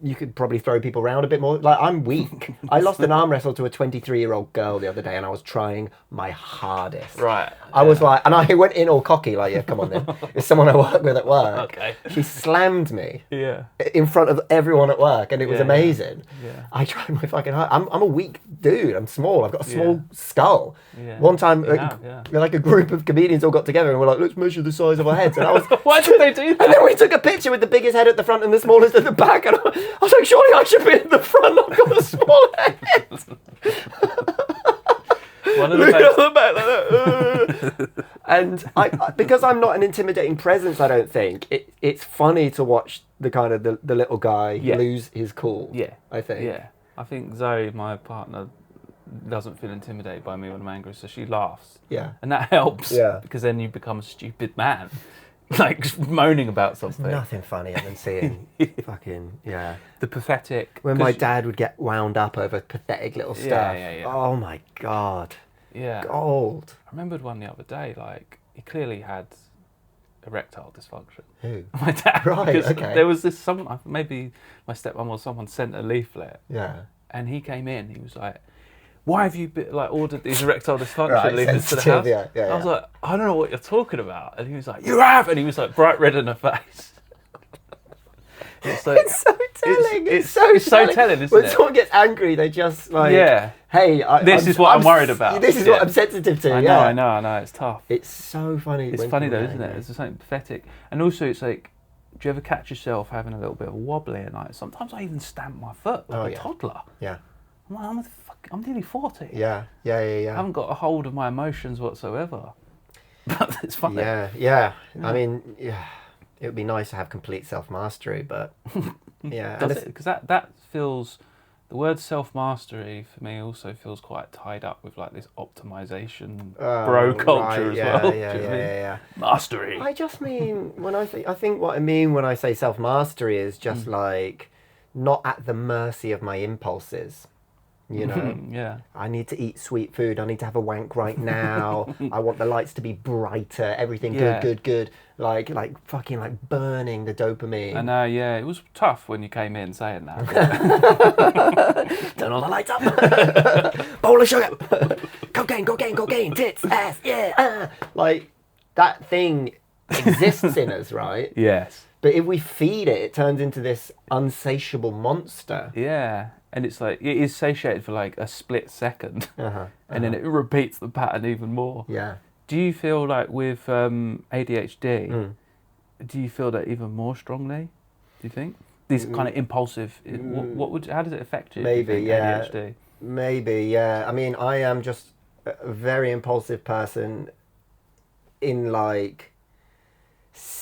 you could probably throw people around a bit more. I'm weak. I lost an arm wrestle to a 23-year-old girl the other day and I was trying my hardest. Right. I was and I went in all cocky, come on then. It's someone I work with at work. Okay. She slammed me. Yeah. In front of everyone at work and it was amazing. Yeah. I tried my fucking hard. I'm a weak dude. I'm small. I've got a small skull. Yeah. One time, a group of comedians all got together and were like, let's measure the size of our heads. And I was, why did they do that? And then we took a picture with the biggest head at the front and the smallest at the back. And I was like, surely I should be at the front. I've got a small head. One of the back, and because I'm not an intimidating presence, I don't think it's funny to watch the kind of the little guy lose his cool. Yeah, I think. Yeah, I think Zoe, my partner, doesn't feel intimidated by me when I'm angry, so she laughs. Yeah, and that helps. Yeah, because then you become a stupid man, moaning about something. There's nothing funnier than seeing fucking the pathetic. When my dad would get wound up over pathetic little stuff. Yeah. Oh my god. Yeah. Gold. I remembered one the other day. He clearly had erectile dysfunction. Who? My dad. Right. Okay. There was someone. Maybe my stepmom or someone sent a leaflet. Yeah. And he came in. He was like, "Why have you ordered these erectile dysfunction leaflets to the house?" Yeah. I was like, "I don't know what you're talking about." And he was like, "You have," and he was bright red in the face. It's so telling. It's so telling, isn't when it? When someone gets angry, they just hey, this is what I'm worried about. This is what I'm sensitive to. I know. It's tough. It's so funny. It's funny though, isn't it? It's something pathetic. And also, it's do you ever catch yourself having a little bit of a wobbly at night? Sometimes I even stamp my foot like a toddler. Yeah. I'm I'm nearly 40. Yeah. I haven't got a hold of my emotions whatsoever. But it's funny. Yeah. I mean, yeah, it would be nice to have complete self-mastery, but yeah. Does it? Because that feels, the word self-mastery for me also feels quite tied up with like this optimization bro culture as well. Yeah. Mastery. I just mean, I think what I mean when I say self-mastery is just like not at the mercy of my impulses. You know, Yeah. I need to eat sweet food. I need to have a wank right now. I want the lights to be brighter. Everything good. Like fucking like burning the dopamine. I know. Yeah, it was tough when you came in saying that. Turn all the lights up. Bowl of sugar. Cocaine, tits, ass, yeah. Like that thing exists in us, right? Yes. But if we feed it, it turns into this unsatiable monster. Yeah. And it's like, it is satiated for like a split second. And then it repeats the pattern even more. Yeah. Do you feel like with ADHD, do you feel that even more strongly? Do you think? These kind of impulsive, how does it affect you? Maybe, ADHD? Maybe, yeah. I mean, I am just a very impulsive person in like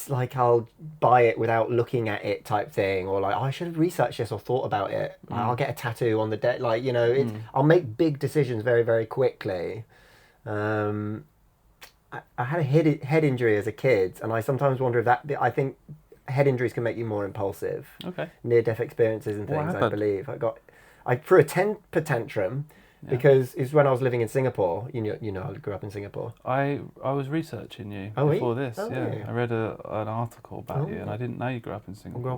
I'll buy it without looking at it type thing, or like, oh, I should have researched this or thought about it. Like, I'll get a tattoo on the day, like, you know, I'll make big decisions very, very quickly. I had a head injury as a kid, and I sometimes wonder if I think head injuries can make you more impulsive. Okay. Near-death experiences and things, What happened? I believe. I threw a temper tantrum. Because it's when I was living in Singapore. You know, I grew up in Singapore. I was researching you before this. I read an article about you, and I didn't know you grew up in Singapore.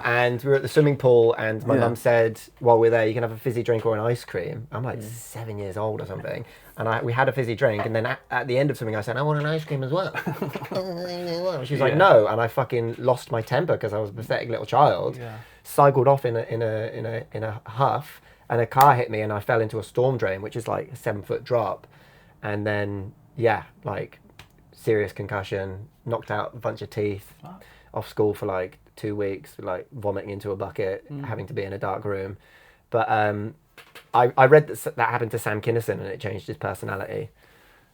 And we were at the swimming pool, and my mum said, while we're there, you can have a fizzy drink or an ice cream. I'm like 7 years old or something, and we had a fizzy drink, and then at the end of something, I said, I want an ice cream as well. She was like, no, and I fucking lost my temper because I was a pathetic little child. Cycled off in a huff. And a car hit me and I fell into a storm drain, which is like a 7-foot drop. And then, like serious concussion, knocked out a bunch of teeth, off school for like 2 weeks, like vomiting into a bucket, having to be in a dark room. But I read that happened to Sam Kinison and it changed his personality.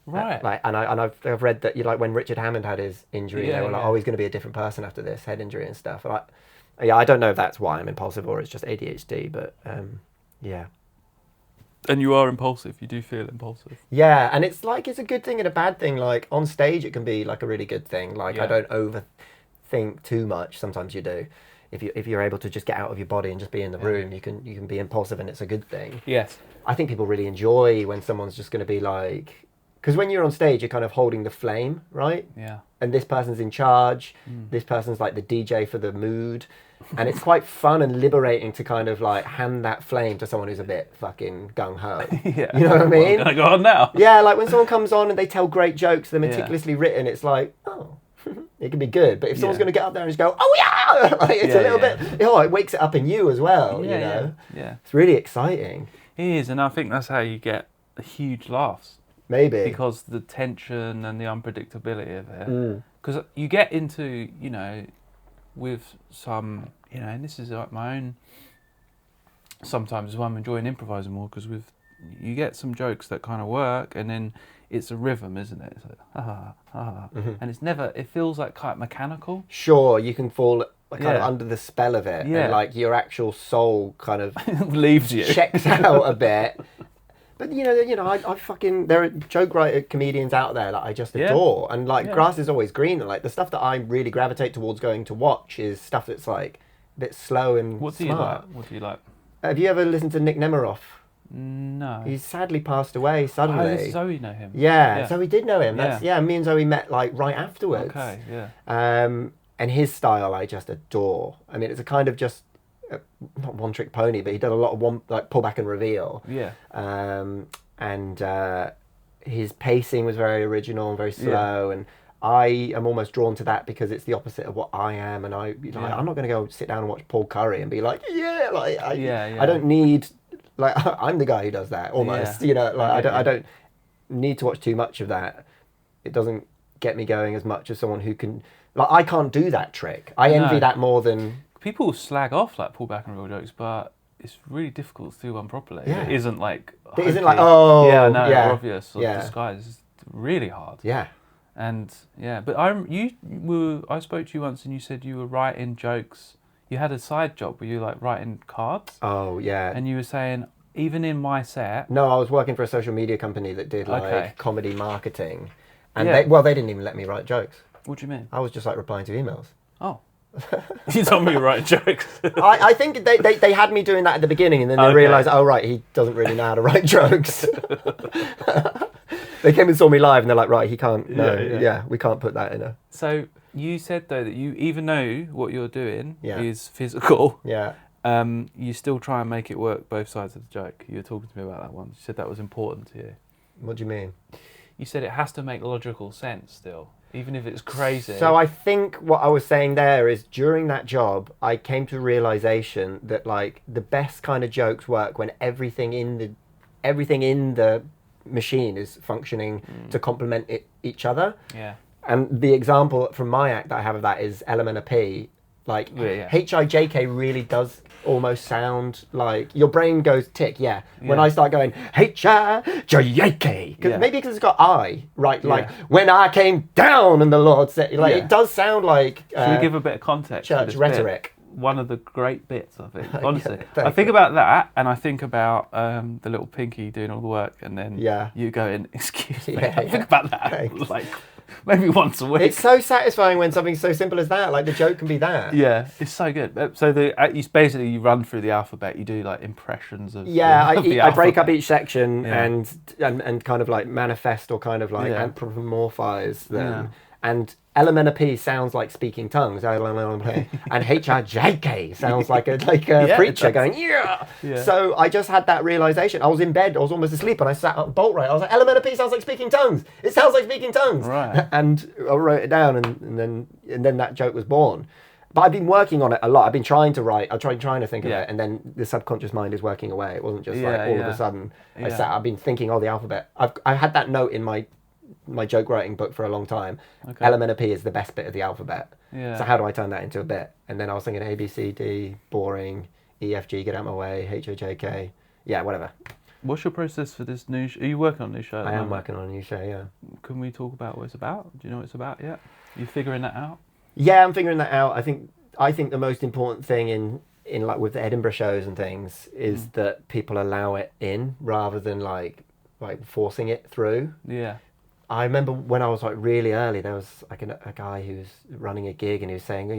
Right. I've read that when Richard Hammond had his injury, they were like, oh, he's going to be a different person after this head injury and stuff. I don't know if that's why I'm impulsive or it's just ADHD, but... yeah. And you are impulsive. You do feel impulsive. Yeah, and it's a good thing and a bad thing. Like on stage, it can be like a really good thing. Like I don't overthink too much. Sometimes you do. If you're able to just get out of your body and just be in the room, you can be impulsive, and it's a good thing. Yes. I think people really enjoy when someone's just going to be like, because when you're on stage, you're kind of holding the flame, right? Yeah. And this person's in charge. This person's like the DJ for the mood. And it's quite fun and liberating to kind of like hand that flame to someone who's a bit fucking gung-ho. Yeah. You know what I mean? I'm gonna go on now. Yeah, like when someone comes on and they tell great jokes, they're meticulously written, it's like, oh, it can be good. But if someone's going to get up there and just go, oh yeah! Like, it's a little bit, it wakes it up in you as well, you know? Yeah. It's really exciting. It is, and I think that's how you get huge laughs. Maybe. Because the tension and the unpredictability of it. Because you get into, with some, and this is like my own, sometimes is why I'm enjoying improvising more, because you get some jokes that kind of work, and then it's a rhythm, isn't it? It's like, and it's never, it feels like quite mechanical. Sure, you can fall kind of under the spell of it, and like your actual soul kind of leaves you, checks out a bit. But I fucking, there are joke writer comedians out there that I just adore, and like grass is always green. And like the stuff that I really gravitate towards going to watch is stuff that's like a bit slow and smart. What do you like? Have you ever listened to Nick Nemiroff? No. He's sadly passed away suddenly. Oh, Zoe know him. Yeah, Zoe did know him. That's me and Zoe met like right afterwards. Okay, yeah. And his style I just adore. I mean, it's a kind of just not one trick pony, but he did a lot of pull back and reveal. Yeah. And his pacing was very original and very slow, and I am almost drawn to that because it's the opposite of what I am, and I'm not going to go sit down and watch Paul Curry and be like, I don't need, like, I'm the guy who does that almost, I don't need to watch too much of that. It doesn't get me going as much as someone who can, like, I can't do that trick. I envy that more than... People slag off like pull back and real jokes, but it's really difficult to do one properly. Yeah. It isn't like It isn't hokey. like, oh, yeah, no, yeah, or obvious or yeah. disguised. It's really hard. Yeah. And yeah, but I spoke to you once and you said you were writing jokes. You had a side job where you were like writing cards. Oh, yeah. And you were saying, even in my set. No, I was working for a social media company that did like Okay. comedy marketing. And Yeah. they didn't even let me write jokes. What do you mean? I was just like replying to emails. Oh. You told me you write jokes. I think they had me doing that at the beginning, and then they realised, oh right, he doesn't really know how to write jokes. They came and saw me live, and they're like, right, he can't. No, yeah, we can't put that in a. So you said though that you, even though what you're doing Yeah. is physical, Yeah. you still try and make it work both sides of the joke. You were talking to me about that once. You said that was important to you. What do you mean? You said it has to make logical sense still, even if it's crazy. So I think what I was saying there is during that job, I came to a realization that like the best kind of jokes work when everything in the machine is functioning to complement each other. Yeah. And the example from my act that I have of that is Element of P. Like H-I-J-K really does almost sound like your brain goes tick. Yeah. When I start going H-I-J-K, maybe because it's got I, right? Like when I came down and the Lord said, like it does sound like. Should we give a bit of context? Church rhetoric. One of the great bits of it, honestly. Yeah, I think about that, and I think about the little Pinky doing all the work, and then you going, excuse me. I think about that like maybe once a week. It's so satisfying when something so simple as that, like the joke can be that. Yeah, it's so good. So you run through the alphabet. You do like impressions of. I break up each section and kind of like manifest or kind of like anthropomorphize them. Yeah. And Element of P sounds like speaking tongues, and H-I-J-K sounds like a preacher going, yeah. So I just had that realization. I was in bed, I was almost asleep, and I sat up bolt right. I was like, Element of P sounds like speaking tongues. It sounds like speaking tongues. Right. And I wrote it down, and then that joke was born. But I've been working on it a lot. I've been trying to write. I've tried trying to think of it, and then the subconscious mind is working away. It wasn't just like all of a sudden I've been thinking, the alphabet. I had that note in my joke writing book for a long time. Element of P is the best bit of the alphabet. So how do I turn that into a bit? And then I was thinking A, B, C, D, boring, E, F, G, get out of my way, H, O, J, K. Yeah, whatever. What's your process for this new show? Are you working on a new show? I am working on a new show, yeah. Can we talk about what it's about? Do you know what it's about yet? You figuring that out? Yeah, I'm figuring that out. I think the most important thing in like with the Edinburgh shows and things is that people allow it in rather than like forcing it through. Yeah. I remember when I was like really early, there was like a guy who was running a gig and he was saying, I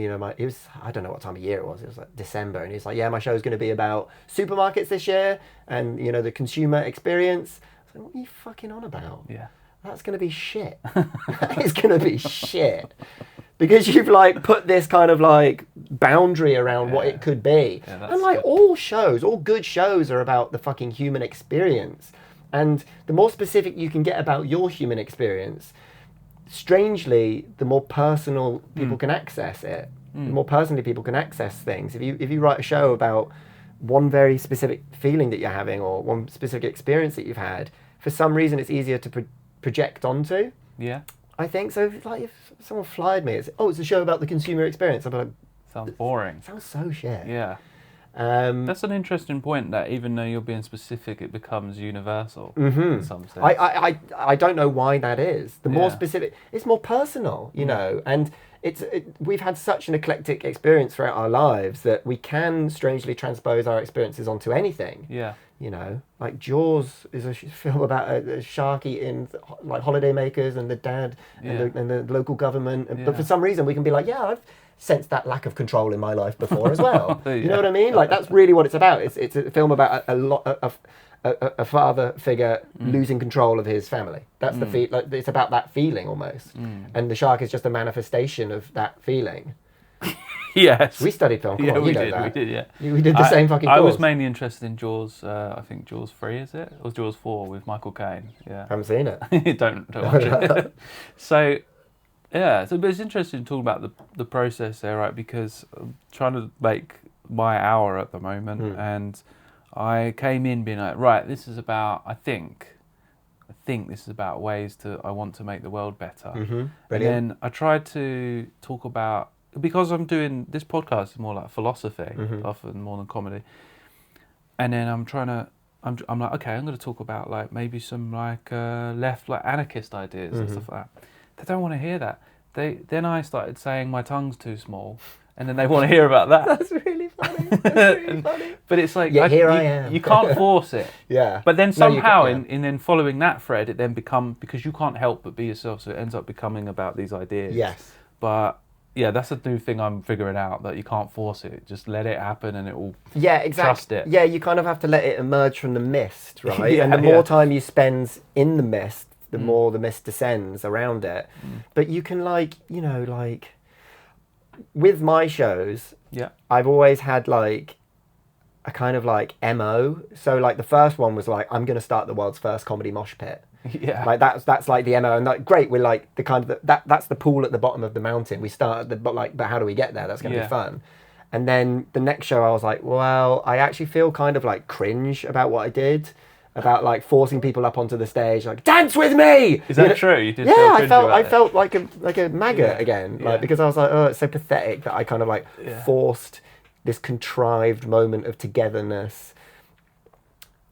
don't know what time of year it was like December, and he was like, yeah, my show's going to be about supermarkets this year and the consumer experience. I was like, what are you fucking on about? Yeah. That's going to be shit. That is going to be shit. Because you've like put this kind of like boundary around what it could be. Yeah, and like all good shows are about the fucking human experience. And the more specific you can get about your human experience, strangely, the more personal people can access it. The more personally people can access things. If you write a show about one very specific feeling that you're having or one specific experience that you've had, for some reason it's easier to project onto. Yeah. I think so. If someone flyed me, it's a show about the consumer experience. I'd be like, sounds boring. Sounds so shit. Yeah. That's an interesting point. That even though you're being specific, it becomes universal in some sense. I don't know why that is. The more specific, it's more personal, you know. And we've had such an eclectic experience throughout our lives that we can strangely transpose our experiences onto anything. Yeah. Like Jaws is a film about a shark eating like holidaymakers and the dad and the local government. But for some reason we can be like, I've sensed that lack of control in my life before as well. You know what I mean? Like that's really what it's about. It's a film about a father figure losing control of his family. That's the like it's about that feeling almost. And the shark is just a manifestation of that feeling. Yes. We studied film. Come on, we know did. that. We did. Yeah. We did the same fucking course. I was mainly interested in Jaws. I think Jaws 3 is it, or Jaws 4 with Michael Caine. Yeah. I haven't seen it. don't watch it. So, yeah. So, but it's interesting to talk about the process there, right? Because I'm trying to make my hour at the moment, and I came in being like, right, this is about. I think this is about ways I want to make the world better. And then I tried to talk about. Because I'm doing this podcast is more like philosophy, often more than comedy. and then I'm like, okay, I'm going to talk about like maybe some like left like anarchist ideas and stuff like that. They don't want to hear that. Then I started saying my tongue's too small, and then they want to hear about that. That's really funny. That's really funny. But it's like, Yeah, I am. You can't force it. Yeah. But then No, somehow, you in then following that thread, it then because you can't help but be yourself, so it ends up becoming about these ideas. Yes. But yeah, that's a new thing I'm figuring out, that you can't force it. Just let it happen, and it will. Yeah, exactly. Trust it. Yeah, you kind of have to let it emerge from the mist, right? Yeah, and the more time you spend in the mist, the more the mist descends around it. But you can with my shows, I've always had like a kind of like MO. So like the first one was like, I'm going to start the world's first comedy mosh pit. Yeah. Like that's like the MO, and like great, we're like the kind of that's the pool at the bottom of the mountain. We start at but how do we get there? That's going to be fun. And then the next show I was like, well, I actually feel kind of like cringe about what I did. About like forcing people up onto the stage, like dance with me. Is that true? You did yeah, feel I felt like a maggot again, like because I was like, oh, it's so pathetic that I kind of like forced this contrived moment of togetherness.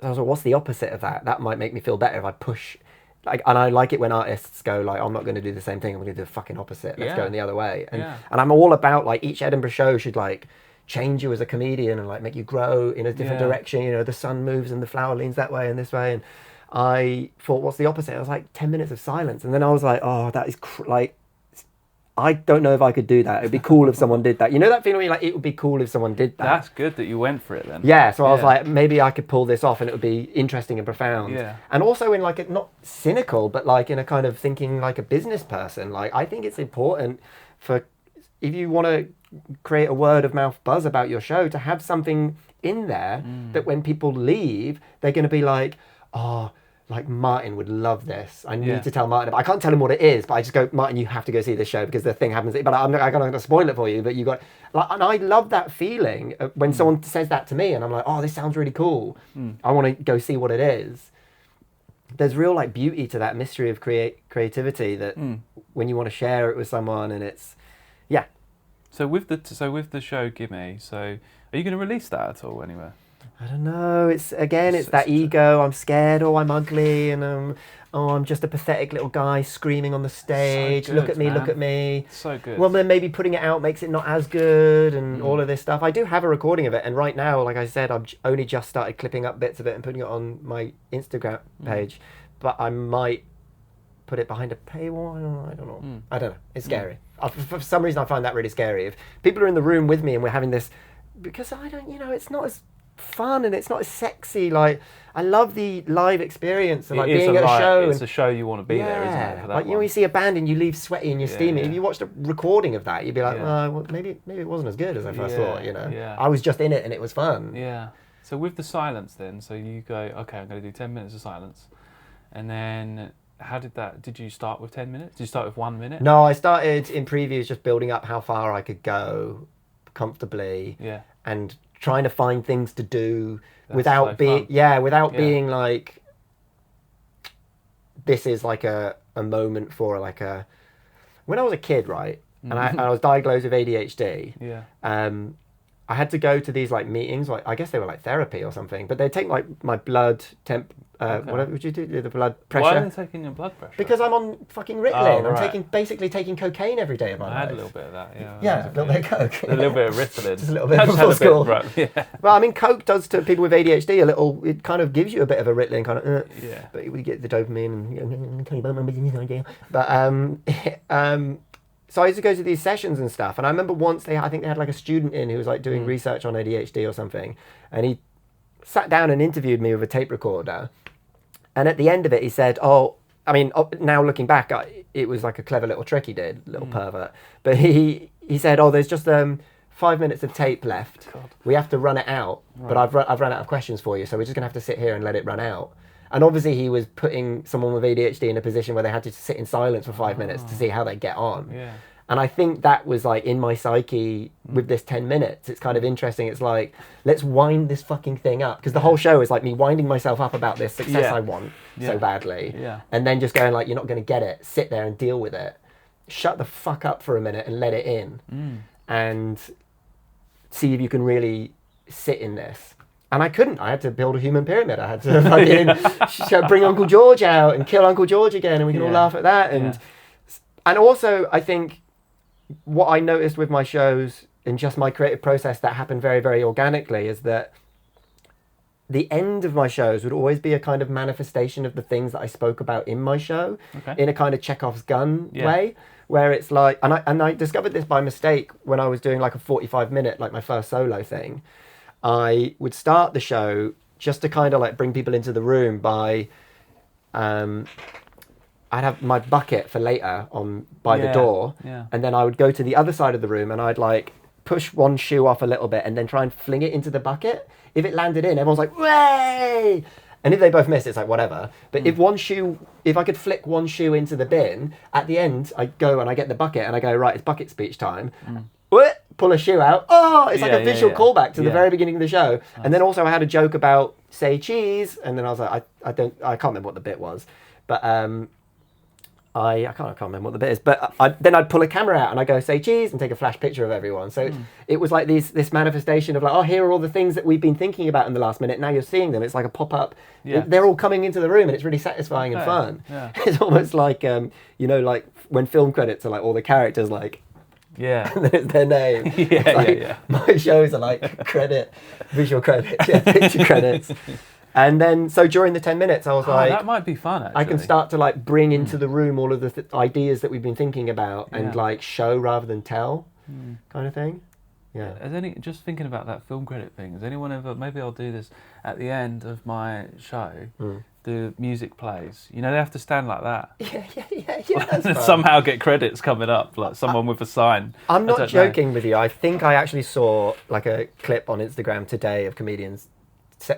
I was like, what's the opposite of that? That might make me feel better if I push. Like, and I like it when artists go like, I'm not going to do the same thing. I'm going to do the fucking opposite. Let's go in the other way. And I'm all about like each Edinburgh show should like change you as a comedian and like make you grow in a different direction. You know, the sun moves and the flower leans that way and this way. And I thought, what's the opposite? I was like 10 minutes of silence. And then I was like, oh, that is like, I don't know if I could do that. It'd be cool if someone did that. You know that feeling where you're like, it would be cool if someone did that. That's good that you went for it then. Yeah, so I was like, maybe I could pull this off and it would be interesting and profound. Yeah. And also in like, not cynical, but like in a kind of thinking like a business person. Like, I think it's important if you want to create a word of mouth buzz about your show, to have something in there that when people leave, they're going to be like, oh, like Martin would love this. I need to tell Martin. I can't tell him what it is, but I just go, Martin, you have to go see this show because the thing happens. But I'm not going to spoil it for you. But you got, like, and I love that feeling when someone says that to me, and I'm like, oh, this sounds really cool. I want to go see what it is. There's real like beauty to that mystery of creativity that when you want to share it with someone, and it's So with the show Gimme, so are you going to release that at all anywhere? I don't know. It's that ego. I'm scared. Oh, I'm ugly, and I'm just a pathetic little guy screaming on the stage. So good, look at me, man. Look at me. So good. Well, then maybe putting it out makes it not as good, and all of this stuff. I do have a recording of it, and right now, like I said, I've only just started clipping up bits of it and putting it on my Instagram page. But I might put it behind a paywall. I don't know. I don't know. It's scary. For some reason, I find that really scary. If people are in the room with me and we're having this, because I don't, it's not as fun and it's not as sexy. Like, I love the live experience of like being at a show. It's a show you want to be there, isn't it? For that like, you see a band and you leave sweaty and you're steamy. Yeah. If you watched a recording of that, you'd be like, well, maybe it wasn't as good as I first thought. I was just in it and it was fun. Yeah. So with the silence, then, so you go, okay, I'm going to do 10 minutes of silence, and then. How did you start with 10 minutes? Did you start with 1 minute? No, I started in previews just building up how far I could go comfortably and trying to find things to do without being like, this is like a moment for like when I was a kid, right? And I was diagnosed with ADHD. Yeah. I had to go to these like meetings, like I guess they were like therapy or something, but they'd take like my blood temp, whatever would you do, the blood pressure. Why are they taking your blood pressure? Because I'm on fucking Ritalin. Oh, right. I'm basically taking cocaine every day of my life. I had a little bit of that, Yeah, a little bit of coke. A little bit of Ritalin. Just a little bit before school. Right, yeah. Well, I mean, coke does to people with ADHD a little, it kind of gives you a bit of a Ritalin kind of, but we get the dopamine and, but, so I used to go to these sessions and stuff, and I remember once I think they had like a student in who was like doing research on ADHD or something, and he sat down and interviewed me with a tape recorder, and at the end of it he said, now looking back, it was like a clever little trick he did, little pervert, but he said, there's just 5 minutes of tape left. God. We have to run it out, but I've run out of questions for you, so we're just gonna have to sit here and let it run out. And obviously he was putting someone with ADHD in a position where they had to sit in silence for 5 minutes to see how they get on. Yeah. And I think that was like in my psyche with this 10 minutes. It's kind of interesting. It's like, let's wind this fucking thing up. Because the whole show is like me winding myself up about this success I want so badly. Yeah. And then just going like, you're not going to get it. Sit there and deal with it. Shut the fuck up for a minute and let it in. And see if you can really sit in this. And I couldn't. I had to build a human pyramid. I had to fucking bring Uncle George out and kill Uncle George again, and we can all laugh at that. And also, I think what I noticed with my shows and just my creative process that happened very, very organically is that the end of my shows would always be a kind of manifestation of the things that I spoke about in my show, in a kind of Chekhov's gun way, where it's like, and I discovered this by mistake when I was doing like a 45-minute, like my first solo thing. I would start the show just to kind of like bring people into the room by, I'd have my bucket for later by the door, and then I would go to the other side of the room and I'd like push one shoe off a little bit and then try and fling it into the bucket. If it landed in, everyone's like, "Way!" And if they both miss, it's like whatever. But if I could flick one shoe into the bin, at the end I go and I get the bucket and I go, right, it's bucket speech time. Pull a shoe out. Oh, it's like a visual callback to the very beginning of the show. Nice. And then also I had a joke about say cheese, and then I was like, I can't remember what the bit was, but I can't remember what the bit is. But then I'd pull a camera out and I go say cheese and take a flash picture of everyone. So it was like this manifestation of like, oh, here are all the things that we've been thinking about in the last minute. Now you're seeing them. It's like a pop up. Yeah. They're all coming into the room and it's really satisfying and fun. Yeah. It's almost like like when film credits are like all the characters like. Yeah. And then it's their name. My shows are like visual credits, picture credits. And then, so during the 10 minutes, I was like... that might be fun, actually. I can start to like bring into the room all of the ideas that we've been thinking about and like show rather than tell kind of thing. Yeah. Just thinking about that film credit thing, has anyone ever, maybe I'll do this at the end of my show, the music plays. You know, they have to stand like that. Yeah. And somehow get credits coming up, like someone with a sign. I'm not joking with you. I think I actually saw like a clip on Instagram today of comedians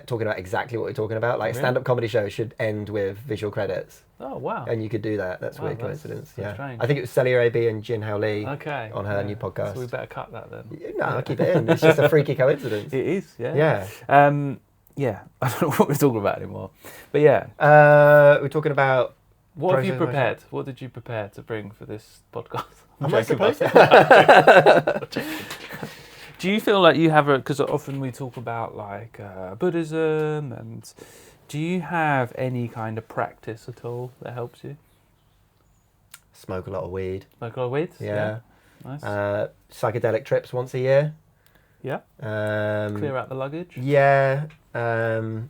talking about exactly what we're talking about. Like a stand-up comedy show should end with visual credits. Oh, wow. And you could do that. That's a weird coincidence. That's strange. I think it was Celia A.B. and Jin Hao Lee on her new podcast. So we better cut that then. No, I'll keep it in. It's just a freaky coincidence. It is, Yeah. I don't know what we're talking about anymore. But yeah. We're talking about... What have you prepared? What did you prepare to bring for this podcast? Am I supposed to? Do you feel like you have because often we talk about like Buddhism, and do you have any kind of practice at all that helps you? Smoke a lot of weed. Smoke a lot of weed? Yeah. Nice. Psychedelic trips once a year. Yeah. Clear out the luggage. Yeah. Have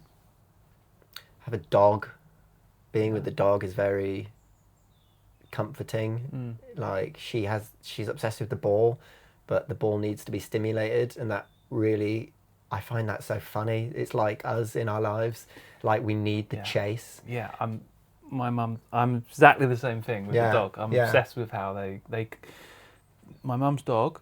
a dog. Being with the dog is very comforting. Like she's obsessed with the ball, but the ball needs to be stimulated, and that really, I find that so funny. It's like us in our lives, like we need the chase. Yeah, I'm exactly the same thing with the dog. I'm obsessed with how they my mum's dog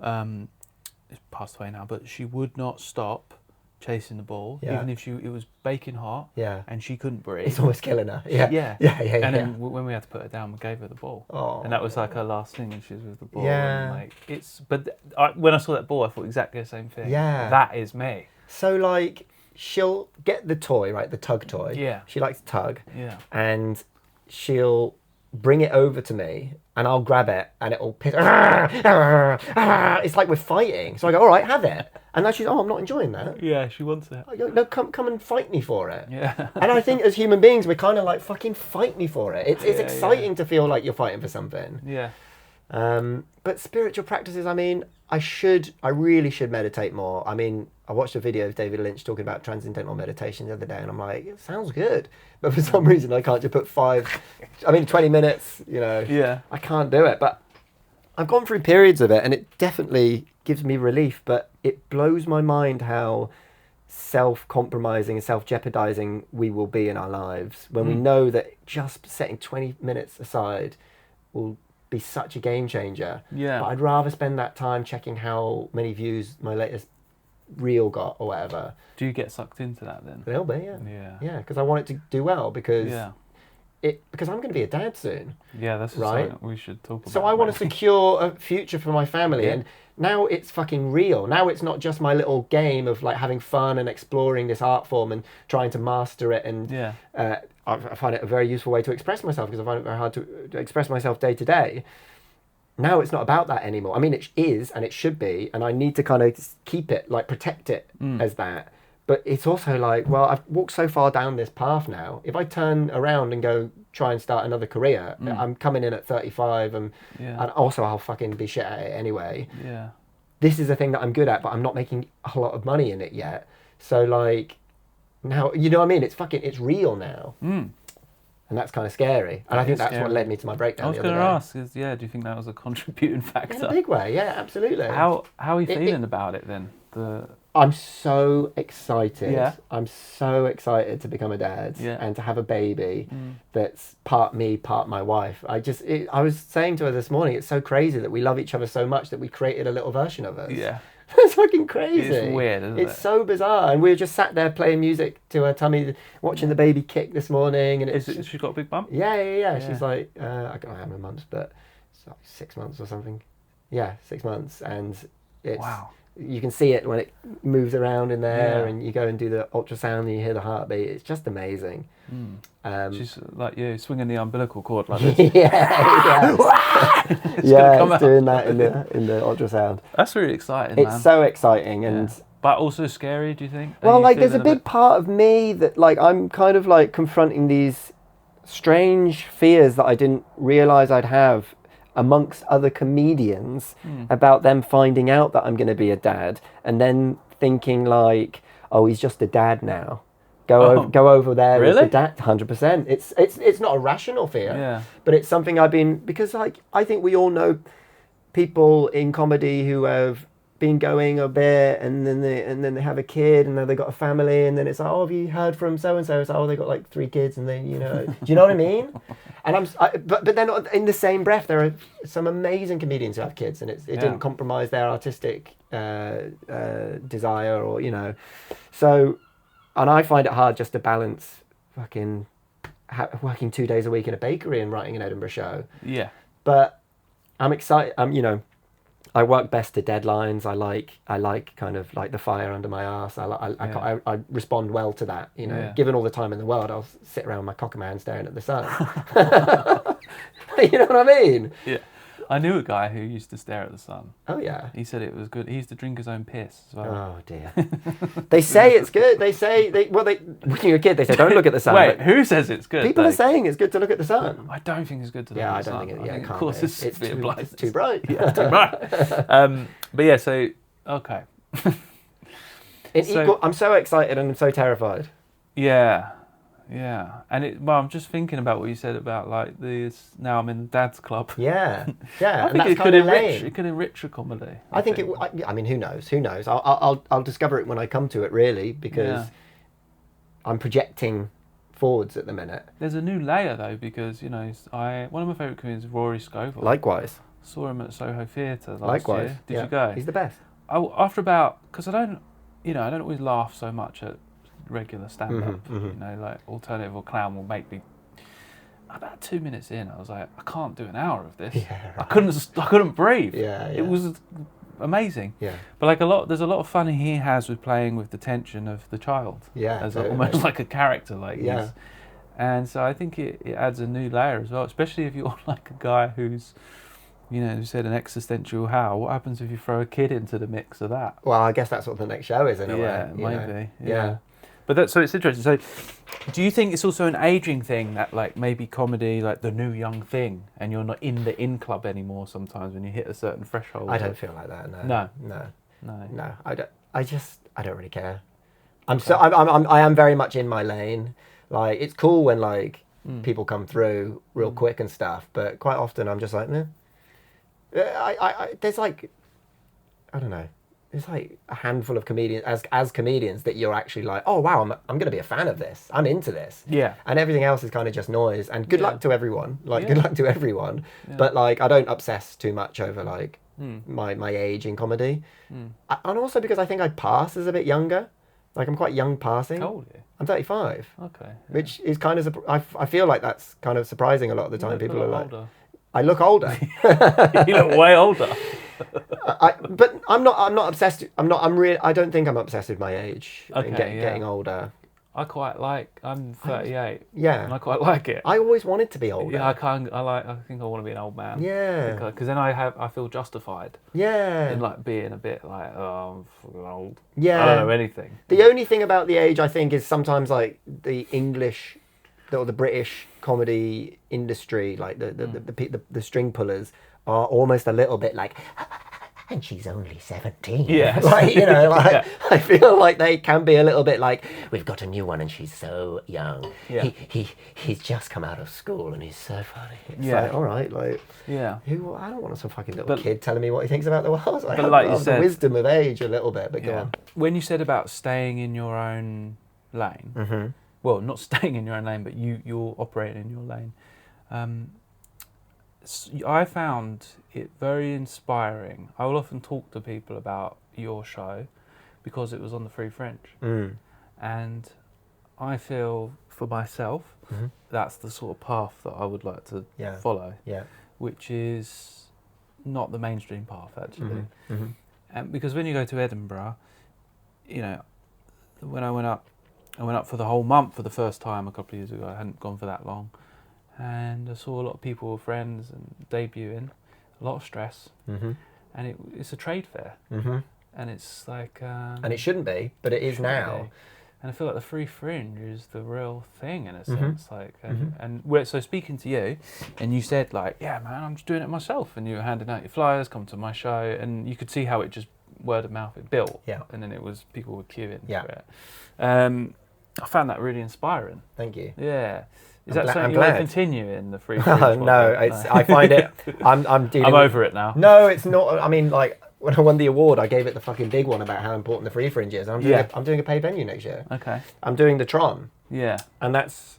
is passed away now, but she would not stop chasing the ball, even if it was baking hot, and she couldn't breathe. It's almost killing her. Yeah. And then when we had to put her down, we gave her the ball, and that was like her last thing, and she was with the ball. Yeah. And when I saw that ball, I thought exactly the same thing. Yeah. That is me. So like, she'll get the toy, right? The tug toy. Yeah. She likes to tug. Yeah. And she'll bring it over to me, and I'll grab it, and it'll piss. It's like we're fighting. So I go, all right, have it. And now she's, I'm not enjoying that. Yeah, she wants it. I go, no, come and fight me for it. Yeah. And I think as human beings, we're kind of like, fucking fight me for it. It's exciting to feel like you're fighting for something. Yeah. But spiritual practices, I mean, I really should meditate more. I mean, I watched a video of David Lynch talking about transcendental meditation the other day, and I'm like, it sounds good. But for some reason, I can't just put 20 minutes, I can't do it. But I've gone through periods of it, and it definitely gives me relief, but it blows my mind how self-compromising and self-jeopardizing we will be in our lives when we know that just setting 20 minutes aside will be such a game changer. Yeah. But I'd rather spend that time checking how many views my latest reel got or whatever. Do you get sucked into that then? A little bit, yeah, because I want it to do well, because I'm going to be a dad soon. Yeah, that's right. Something we should talk about. So I want to secure a future for my family, and now it's fucking real. Now it's not just my little game of like having fun and exploring this art form and trying to master it. And I find it a very useful way to express myself, because I find it very hard to express myself day to day. Now it's not about that anymore. I mean, it is, and it should be, and I need to kind of keep it, like protect it as that. But it's also like, well, I've walked so far down this path now. If I turn around and go try and start another career, I'm coming in at 35 and also I'll fucking be shit at it anyway. Yeah. This is a thing that I'm good at, but I'm not making a lot of money in it yet. So like now, you know what I mean? It's real now. And that's kind of scary. And I think that's what led me to my breakdown. I was going to ask, do you think that was a contributing factor? In a big way, yeah, absolutely. How are you feeling about it then? I'm so excited. Yeah. I'm so excited to become a dad and to have a baby that's part me, part my wife. I was saying to her this morning, it's so crazy that we love each other so much that we created a little version of us. Yeah. It's fucking crazy. It's weird, isn't it? It's so bizarre. And we were just sat there playing music to her tummy, watching the baby kick this morning. And she got a big bump? Yeah. She's like, I don't know how many months, but it's like 6 months or something. Yeah, 6 months. And it's... Wow. You can see it when it moves around in there, and you go and do the ultrasound and you hear the heartbeat. It's just amazing. She's like you, swinging the umbilical cord like this. It's doing that in the ultrasound. That's really exciting, man. It's so exciting, and but also scary. Do you think? Well, like there's a big part of me that like I'm kind of like confronting these strange fears that I didn't realize I'd have amongst other comedians about them finding out that I'm going to be a dad and then thinking like, oh, he's just a dad now. Go over there with the dad. 100%. It's not a rational fear, but it's something because like I think we all know people in comedy who have been going a bit and then they have a kid and then they got a family and then it's like, oh, have you heard from so and so? It's like, oh, they got like 3 kids and then do you know what I mean? And but then in the same breath, there are some amazing comedians who have kids and it didn't compromise their artistic desire or so. And I find it hard just to balance fucking working 2 days a week in a bakery and writing an Edinburgh show. Yeah. But I'm excited. I work best to deadlines. I like kind of like the fire under my arse. I respond well to that. Given all the time in the world, I'll sit around with my cock in my hand staring at the sun. You know what I mean? Yeah. I knew a guy who used to stare at the sun. Oh yeah. He said it was good. He used to drink his own piss as well. Oh dear. They say it's good. They say when you're a kid they say don't look at the sun. Wait, who says it's good? People are saying it's good to look at the sun. I don't think it's good to look at the sun. I don't think it. Yeah, of course it's too bright. Yeah, it's too bright. But yeah, so okay. I'm so excited and I'm so terrified. Yeah. Yeah, and I'm just thinking about what you said about like this. Now I'm in the dad's club. Yeah. I think it could enrich a comedy. I think it. I mean, who knows? Who knows? I'll discover it when I come to it, really, because I'm projecting forwards at the minute. There's a new layer though, because one of my favourite comedians is Rory Scovel. Likewise. Saw him at Soho Theatre last year. Did you go? He's the best. Because I don't always laugh so much at regular stand-up, like alternative or clown will make me. About 2 minutes in, I was like, I can't do an hour of this. Yeah, right. I couldn't breathe. It was amazing. Yeah, but like there's a lot of fun he has with playing with the tension of the child. Yeah, as almost like a character, like and so I think it adds a new layer as well, especially if you're like a guy who's. You said an existential how. What happens if you throw a kid into the mix of that? Well, I guess that's what the next show is in a way. Yeah, maybe. Yeah. But so it's interesting. So do you think it's also an aging thing that like maybe comedy, like the new young thing, and you're not in the in club anymore sometimes when you hit a certain threshold? I don't feel like that, no. No. I don't really care. I am very much in my lane. Like it's cool when like people come through real quick and stuff, but quite often I'm just like, meh. There's like, I don't know. There's like a handful of comedians as comedians that you're actually like, oh wow, I'm going to be a fan of this. I'm into this. Yeah. And everything else is kind of just noise. And good luck to everyone. Good luck to everyone. Yeah. But like, I don't obsess too much over like my age in comedy. And also because I think I pass as a bit younger. Like I'm quite young passing. How old are you? I'm 35. Okay. Yeah. Which is kind of I feel like that's kind of surprising a lot of the time. People are like. Older. I look older. You look way older. But I'm not obsessed. I don't think I'm obsessed with my age. Okay, getting older. I quite like. I'm 38. Yeah. And I quite like it. I always wanted to be older. Yeah, I can't. I think I want to be an old man. Yeah. Because then I feel justified. Yeah. In like being a bit like, oh, I'm fucking old. Yeah. I don't know anything. The only thing about the age, I think, is sometimes like the English or the British comedy industry, like the string pullers, are almost a little bit like, and she's only 17. Yeah. Like, you know, like, Yeah. I feel like they can be a little bit like, we've got a new one and she's so young. Yeah. He's just come out of school and he's so funny. It's Yeah. like, all right, like, Yeah. I don't want some fucking little kid telling me what he thinks about the world. Like, But like you the said, wisdom of age a little bit, but go on. When you said about staying in your own lane, well, not staying in your own lane, but you're operating in your lane. I found it very inspiring. I will often talk to people about your show because it was on the Free Fringe. And I feel for myself, that's the sort of path that I would like to follow, which is not the mainstream path, actually. And because when you go to Edinburgh, you know, when I went up for the whole month for the first time a couple of years ago. I hadn't gone for that long. And I saw a lot of people, friends, and debuting, a lot of stress. And it's a trade fair. And it's like... and it shouldn't be, but it is now. And I feel like the Free Fringe is the real thing in a sense. Like, so speaking to you, and you said like, yeah, man, I'm just doing it myself. And you were handing out your flyers, come to my show, and you could see how it just word of mouth, it built. Yeah. And then people were queuing for it. I found that really inspiring. Thank you. Yeah. Is I'm that something you want to continue in the Free Fringe? No, I find it. I'm dealing. I'm over it now. No, it's not. I mean, like when I won the award, I gave it the fucking big one about how important the Free Fringe is. And I'm doing a paid venue next year. Okay. I'm doing the Tron. Yeah. And that's.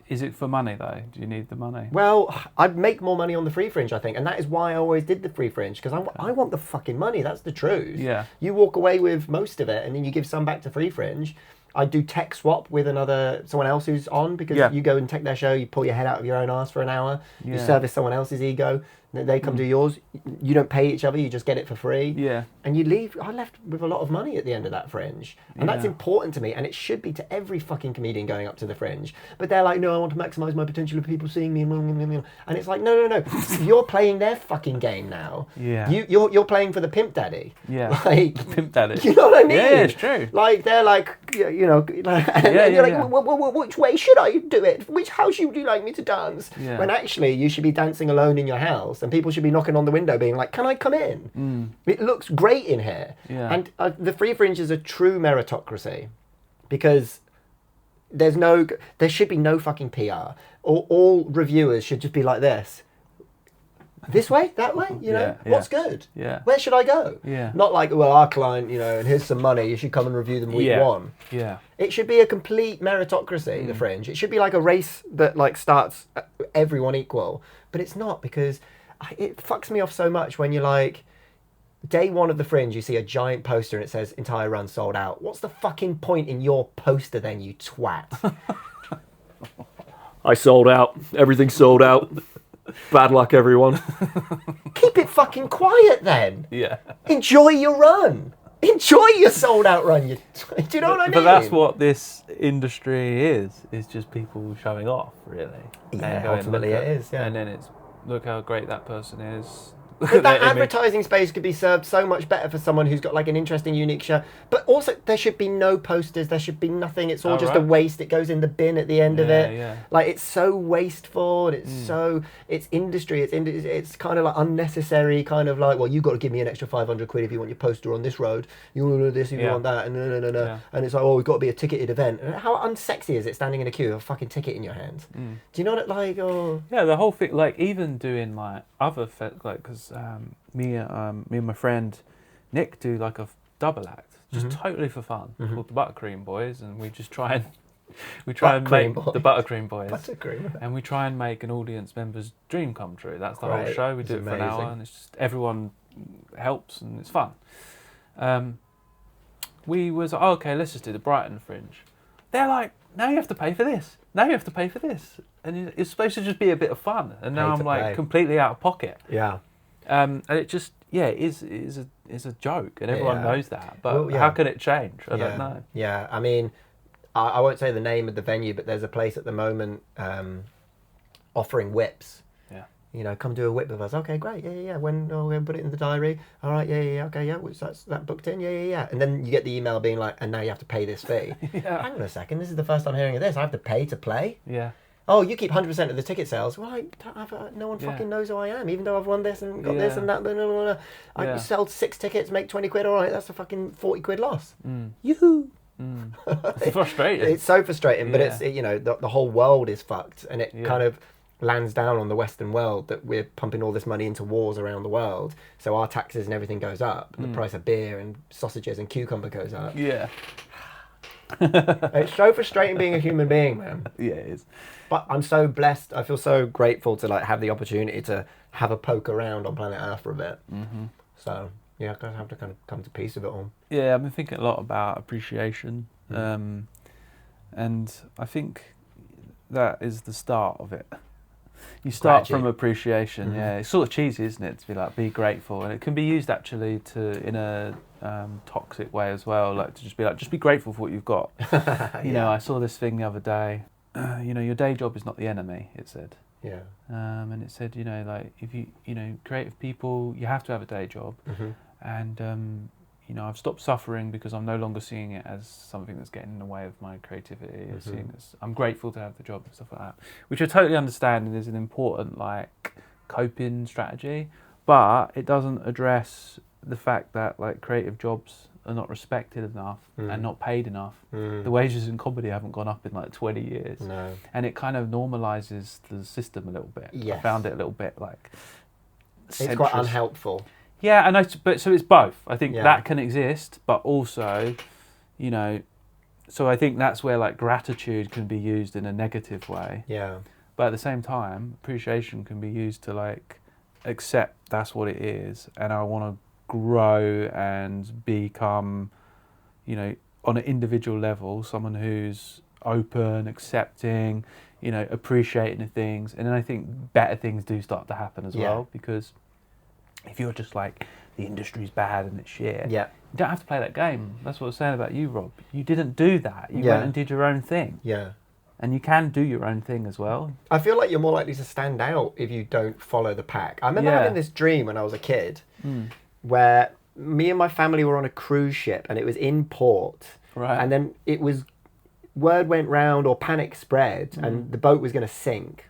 Is it for money though? Do you need the money? Well, I'd make more money on the Free Fringe, I think, and that is why I always did the Free Fringe, because I want the fucking money. That's the truth. Yeah. You walk away with most of it, and then you give some back to Free Fringe. I do tech swap with someone else who's on, because you go and tech their show, you pull your head out of your own arse for an hour, you service someone else's ego, and they come do yours. You don't pay each other, you just get it for free. Yeah. And you leave. I left with a lot of money at the end of that Fringe. And that's important to me, and it should be to every fucking comedian going up to the Fringe. But they're like, no, I want to maximise my potential of people seeing me. And it's like, no. You're playing their fucking game now. Yeah. You're playing for the pimp daddy. Yeah. Like, the pimp daddy. You know what I mean? Yeah, it's true. Like, they're like, you know, and you're like, which way should I do it? How should you like me to dance? Yeah. When actually you should be dancing alone in your house, and people should be knocking on the window being like, can I come in? It looks great in here. Yeah. And the Free Fringe is a true meritocracy, because there should be no fucking PR. All reviewers should just be like this way, that way, you know, what's good? Yeah. Where should I go? Yeah. Not like, well, our client, you know, and here's some money, you should come and review them week one. Yeah. It should be a complete meritocracy, the Fringe. It should be like a race that like starts everyone equal, but it's not, because it fucks me off so much when you're like, day one of the Fringe, you see a giant poster and it says entire run sold out. What's the fucking point in your poster then, you twat? I sold out. Everything's sold out. Bad luck, everyone. Keep it fucking quiet then. Yeah. Enjoy your run. Enjoy your sold out run. Do you know what I mean? But that's what this industry is just people showing off, really. Yeah, ultimately it is, yeah. And then it's, look how great that person is. But that advertising space could be served so much better for someone who's got like an interesting, unique show. But also, there should be no posters. There should be nothing. It's all just a waste. It goes in the bin at the end of it. Yeah. Like, it's so wasteful. And it's industry. It's kind of like unnecessary. Kind of like, well, you got to give me an extra 500 quid if you want your poster on this road. You want to do this if you want that. And no. Yeah. And it's like, oh, we've got to be a ticketed event. And how unsexy is it standing in a queue with a fucking ticket in your hands? Do you know what like? Oh. Yeah, the whole thing. Like, even doing like other because. Me and my friend Nick do like a double act, just totally for fun, called the Buttercream Boys, and we just try and make the Buttercream Boys, and we try and make an audience member's dream come true. That's the whole show. We do it for an hour, and it's just everyone helps, and it's fun. We was like, okay, let's just do the Brighton Fringe. They're like, now you have to pay for this. Now you have to pay for this, and it's supposed to just be a bit of fun, and now I'm like completely out of pocket. Yeah. And it just, it is a joke, and everyone knows that. But how can it change? I don't know. Yeah, I mean, I won't say the name of the venue, but there's a place at the moment offering whips. Yeah. You know, come do a whip with us. Okay, great. Yeah. When we're going to put it in the diary. All right, yeah. Okay, yeah. That's that booked in. Yeah. And then you get the email being like, and now you have to pay this fee. Yeah. Hang on a second. This is the first time hearing of this. I have to pay to play? Yeah. Oh, you keep 100% of the ticket sales. Well, no one Yeah. fucking knows who I am, even though I've won this and got this Yeah. and that. Blah, blah, blah. I Yeah. sell 6 tickets, make 20 quid. All right, that's a fucking 40 quid loss. Mm. Yoo-hoo. Mm. It's frustrating. It's so frustrating, but Yeah. it's, you know, the whole world is fucked, and it Yeah. kind of lands down on the Western world that we're pumping all this money into wars around the world. So our taxes and everything goes up. And the price of beer and sausages and cucumber goes up. Yeah. It's so frustrating being a human being, man. Yeah, it is. But I'm so blessed. I feel so grateful to like have the opportunity to have a poke around on planet Earth for a bit. Mm-hmm. So yeah, I have to kind of come to peace with it all. Yeah, I've been thinking a lot about appreciation, and I think that is the start of it. You start from appreciation. Yeah, it's sort of cheesy, isn't it, to be like, be grateful, and it can be used actually to in a toxic way as well, like to just be like, just be grateful for what you've got. You know, I saw this thing the other day. You know, your day job is not the enemy, it said. Yeah. And it said, you know, like if you know, creative people, you have to have a day job. And you know, I've stopped suffering because I'm no longer seeing it as something that's getting in the way of my creativity. I'm grateful to have the job and stuff like that, which I totally understand and is an important like coping strategy, but it doesn't address the fact that like creative jobs are not respected enough and not paid enough. The wages in comedy haven't gone up in like 20 years. No. And it kind of normalises the system a little bit. Yes. I found it a little bit like It's quite unhelpful. Yeah, and but so it's both. I think Yeah. that can exist, but also, you know, so I think that's where like gratitude can be used in a negative way. Yeah. But at the same time, appreciation can be used to like accept that's what it is, and I want to grow and become, you know, on an individual level, someone who's open, accepting, you know, appreciating the things, and then I think better things do start to happen as well, because if you're just like, the industry's bad and it's shit, Yeah. you don't have to play that game. That's what I was saying about you, Rob. You didn't do that. You Yeah. went and did your own thing. Yeah. And you can do your own thing as well. I feel like you're more likely to stand out if you don't follow the pack. I remember having this dream when I was a kid where me and my family were on a cruise ship and it was in port. Right. And then it was, word went round or panic spread and the boat was going to sink.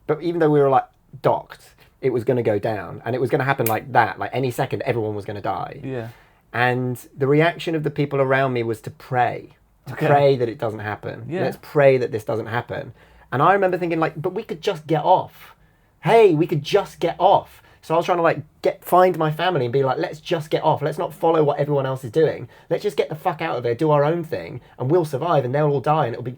But even though we were like docked, it was going to go down, and it was going to happen like that. Like any second, everyone was going to die. Yeah. And the reaction of the people around me was to pray. Pray that it doesn't happen. Yeah. Let's pray that this doesn't happen. And I remember thinking like, but we could just get off. Hey, we could just get off. So I was trying to like find my family and be like, let's just get off. Let's not follow what everyone else is doing. Let's just get the fuck out of there, do our own thing, and we'll survive and they'll all die. And it'll be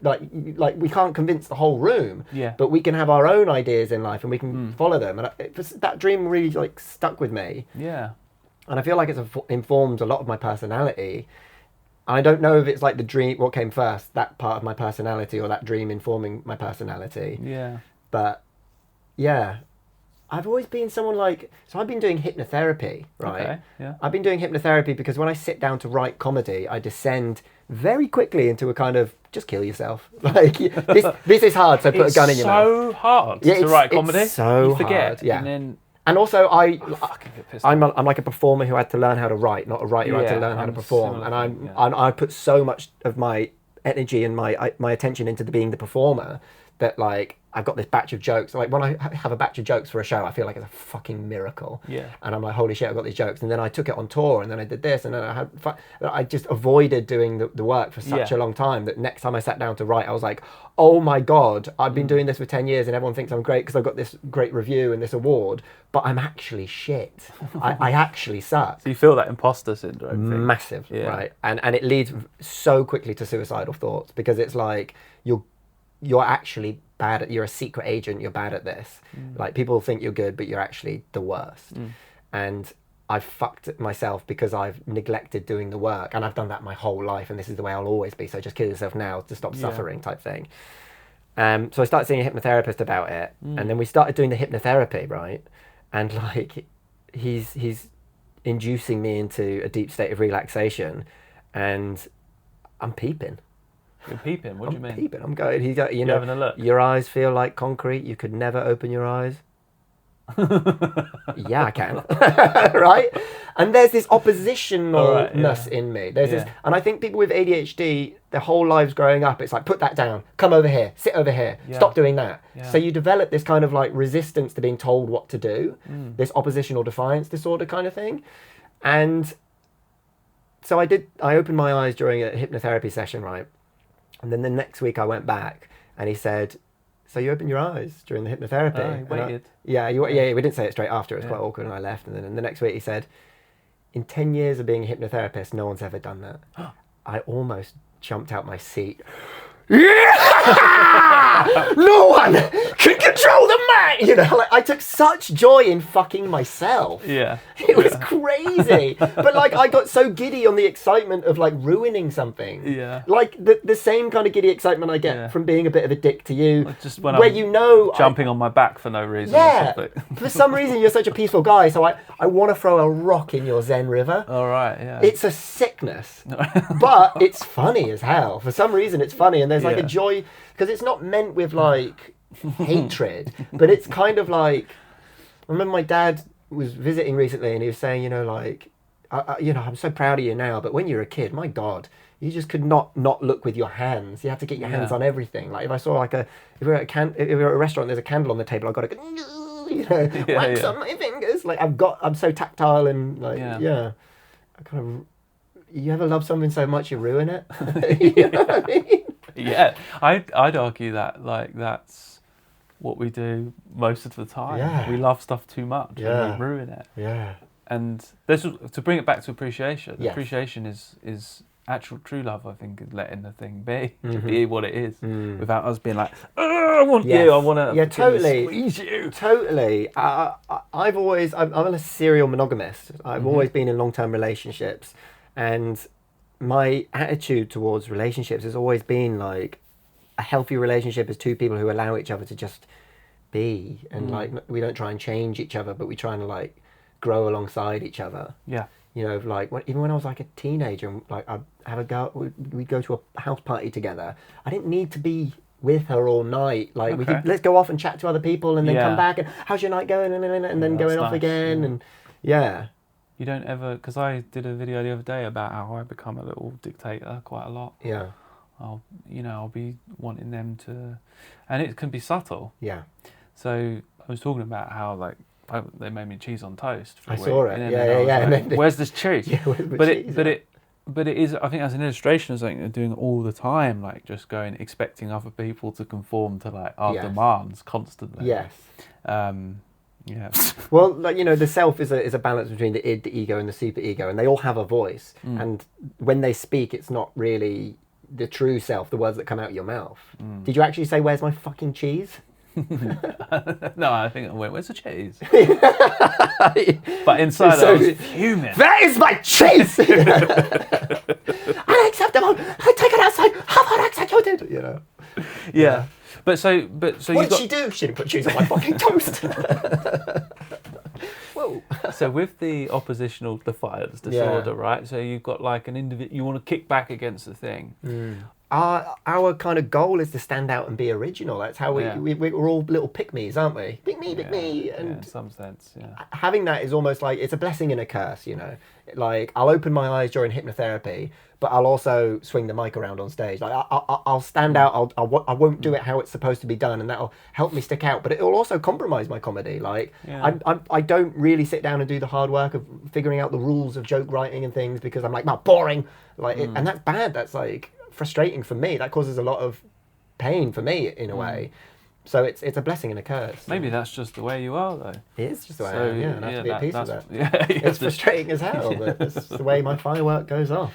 like we can't convince the whole room, but we can have our own ideas in life and we can follow them. And that dream really like stuck with me. Yeah. And I feel like it's informed a lot of my personality. I don't know if it's like the dream, what came first, that part of my personality or that dream informing my personality. Yeah. But yeah, I've always been someone like, so I've been doing hypnotherapy, right? Okay. Yeah. I've been doing hypnotherapy because when I sit down to write comedy, I descend very quickly into a kind of, just kill yourself. Like, this is hard, so put a gun in your mouth. It's so hard to write comedy. It's so you forget. hard, yeah. And then And also, fucking get pissed I'm like a performer who had to learn how to write, not a writer who had to learn how to perform. And I put so much of my energy and my attention into being the performer that like I've got this batch of jokes. Like when I have a batch of jokes for a show, I feel like it's a fucking miracle. Yeah. And I'm like, holy shit, I've got these jokes. And then I took it on tour, and then I did this, and then I just avoided doing the work for such a long time that next time I sat down to write, I was like, oh my God, I've been doing this for 10 years and everyone thinks I'm great because I've got this great review and this award, but I'm actually shit. I actually suck. So you feel that imposter syndrome thing? Massive, right? And it leads so quickly to suicidal thoughts because it's like you're actually bad at, you're a secret agent, you're bad at this. Like people think you're good, but you're actually the worst. And I've fucked myself because I've neglected doing the work, and I've done that my whole life, and this is the way I'll always be. So just kill yourself now to stop suffering, type thing. So I started seeing a hypnotherapist about it, and then we started doing the hypnotherapy, right? And like he's inducing me into a deep state of relaxation, and I'm peeping. You're peeping. What do you mean? Peeping. I'm going. He's got, you know, having a look. your eyes feel like concrete. You could never open your eyes. Yeah, I can. Right? And there's this oppositionalness in me. There's this, and I think people with ADHD, their whole lives growing up, it's like, put that down, come over here, sit over here, stop doing that. So you develop this kind of like resistance to being told what to do, this oppositional defiance disorder kind of thing. And so I opened my eyes during a hypnotherapy session, right? And then the next week I went back and he said, so you opened your eyes during the hypnotherapy? Oh, he waited. We didn't say it straight after. It was quite awkward, and I left. And then the next week he said, in 10 years of being a hypnotherapist, no one's ever done that. I almost jumped out my seat. Yeah! No one can control the mind! You know, like, I took such joy in fucking myself. Yeah. It was crazy. But like, I got so giddy on the excitement of like ruining something. Yeah. Like the same kind of giddy excitement I get from being a bit of a dick to you. Just when where I'm you know jumping on my back for no reason. Yeah. Or something. For some reason you're such a peaceful guy, so I want to throw a rock in your Zen river. All right, yeah. It's a sickness. But it's funny as hell. For some reason it's funny, and there's like a joy, because it's not meant with like hatred, but it's kind of like, I remember my dad was visiting recently and he was saying, you know, like, I'm so proud of you now, but when you were a kid, my God, you just could not look with your hands. You had to get your hands on everything. Like if I saw like if we're at a restaurant, there's a candle on the table, I've got to go, you know, wax on my fingers. Like I'm so tactile and like, I kind of, you ever love something so much you ruin it? You know what I mean? Yeah, I'd argue that like that's what we do most of the time. Yeah. We love stuff too much and we ruin it. Yeah. And this, to bring it back to appreciation. Yes. Appreciation is actual true love. I think is letting the thing be, to be what it is, without us being like, oh, I want you, I want to totally squeeze you. Totally. I'm a serial monogamist. I've always been in long-term relationships, and my attitude towards relationships has always been like, a healthy relationship is two people who allow each other to just be, and like we don't try and change each other, but we try and like grow alongside each other. Yeah. You know, like even when I was like a teenager, and like I'd have a girl, we'd go to a house party together. I didn't need to be with her all night. Like we could, let's go off and chat to other people, and then come back and how's your night going, and then going off again, and You don't ever, because I did a video the other day about how I become a little dictator quite a lot. Yeah. I'll be wanting them to, and it can be subtle. Yeah. So I was talking about how like they made me cheese on toast. For I a week, saw it. and Yeah. like, where's this cheese? But it is. I think as an illustration, something they're doing all the time, like just going expecting other people to conform to like our demands constantly. Yes. Yeah. Well, like, you know, the self is a balance between the id, the ego, and the super ego, and they all have a voice. And when they speak, it's not really the true self, the words that come out of your mouth. Did you actually say, "Where's my fucking cheese"? No, I think I went, "Where's the cheese?" But inside I was fuming. Where is my cheese? Unacceptable. I take it outside. How unexecuted? You know. Yeah. But so what did she do? She didn't put cheese on my fucking toast. Whoa. So with the oppositional defiance disorder, right? So you've got like an individual, you want to kick back against the thing. Our kind of goal is to stand out and be original. That's how we're all little pick-me's, aren't we? Pick me. And in some sense, having that is almost like, it's a blessing and a curse, you know. Like, I'll open my eyes during hypnotherapy, but I'll also swing the mic around on stage. Like, I'll stand out, I won't do it how it's supposed to be done, and that'll help me stick out. But it'll also compromise my comedy. Like, I don't really sit down and do the hard work of figuring out the rules of joke writing and things, because I'm like, well, boring. Like, and that's bad. That's like frustrating for me. That causes a lot of pain for me in a way. So it's a blessing and a curse. Maybe that's just the way you are, though. It is just the way I am, and I have to be at peace with that. Yeah, it's frustrating as hell, but it's the way my firework goes off.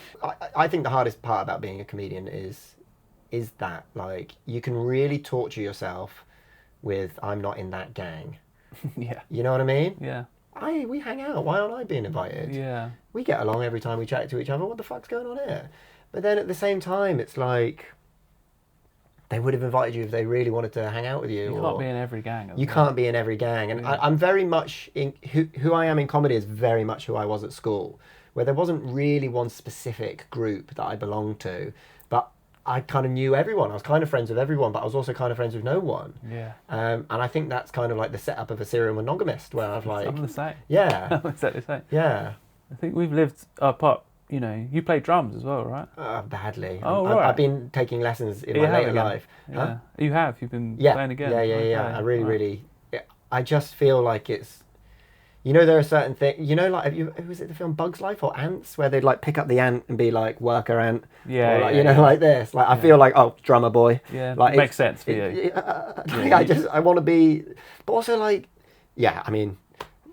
I think the hardest part about being a comedian is that, like, you can really torture yourself with, I'm not in that gang. Yeah. You know what I mean? Yeah. We hang out. Why aren't I being invited? Yeah. We get along every time we chat to each other. What the fuck's going on here? But then at the same time, it's like, they would have invited you if they really wanted to hang out with you. You can't be in every gang. You can't be in every gang. And I'm very much, who I am in comedy is very much who I was at school, where there wasn't really one specific group that I belonged to. But I kind of knew everyone. I was kind of friends with everyone, but I was also kind of friends with no one. Yeah. And I think that's kind of like the setup of a serial monogamist, where I've like... I'm the same. Yeah. I'm exactly the same. Yeah. I think we've lived apart. You know, you play drums as well, right? Badly. Oh, right. I've been taking lessons in my later life. Yeah. Huh? You have? You've been Yeah. playing again? Yeah. Okay. I really... I just feel like it's... You know, there are certain things... You know, like, was it the film Bug's Life or Ants, where they'd, like, pick up the ant and be, like, worker ant? Yeah, or, like, you know, like this. Like, I feel like, oh, drummer boy. Yeah, like, makes sense for you. I want to be... But also, like... Yeah, I mean...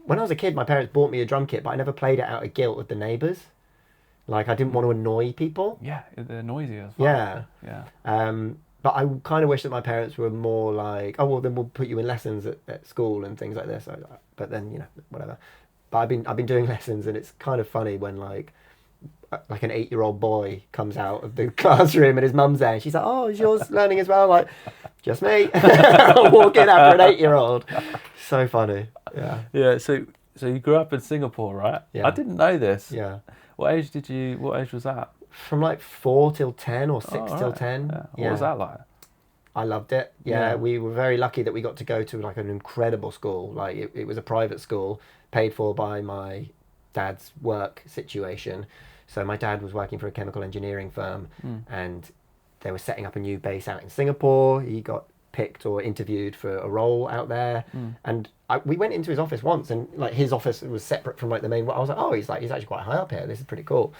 When I was a kid, my parents bought me a drum kit, but I never played it out of guilt with the neighbours. Like, I didn't want to annoy people. Yeah, they're noisy as well. Yeah. But I kind of wish that my parents were more like, oh, well, then we'll put you in lessons at school and things like this. But then, you know, whatever. But I've been doing lessons, and it's kind of funny when like an 8-year-old boy comes out of the classroom and his mum's there, and she's like, oh, is yours learning as well? Like, just me. I'll walk in after an 8-year-old. So funny. Yeah. Yeah. So you grew up in Singapore, right? Yeah. I didn't know this. Yeah. What age was that? From like 4 till 10 or 6 till 10. Yeah. What was that like? I loved it. Yeah, we were very lucky that we got to go to like an incredible school. Like it was a private school paid for by my dad's work situation. So my dad was working for a chemical engineering firm, and they were setting up a new base out in Singapore. He got picked or interviewed for a role out there, and we went into his office once, and like his office was separate from like the main. I was like, oh, he's actually quite high up here. This is pretty cool.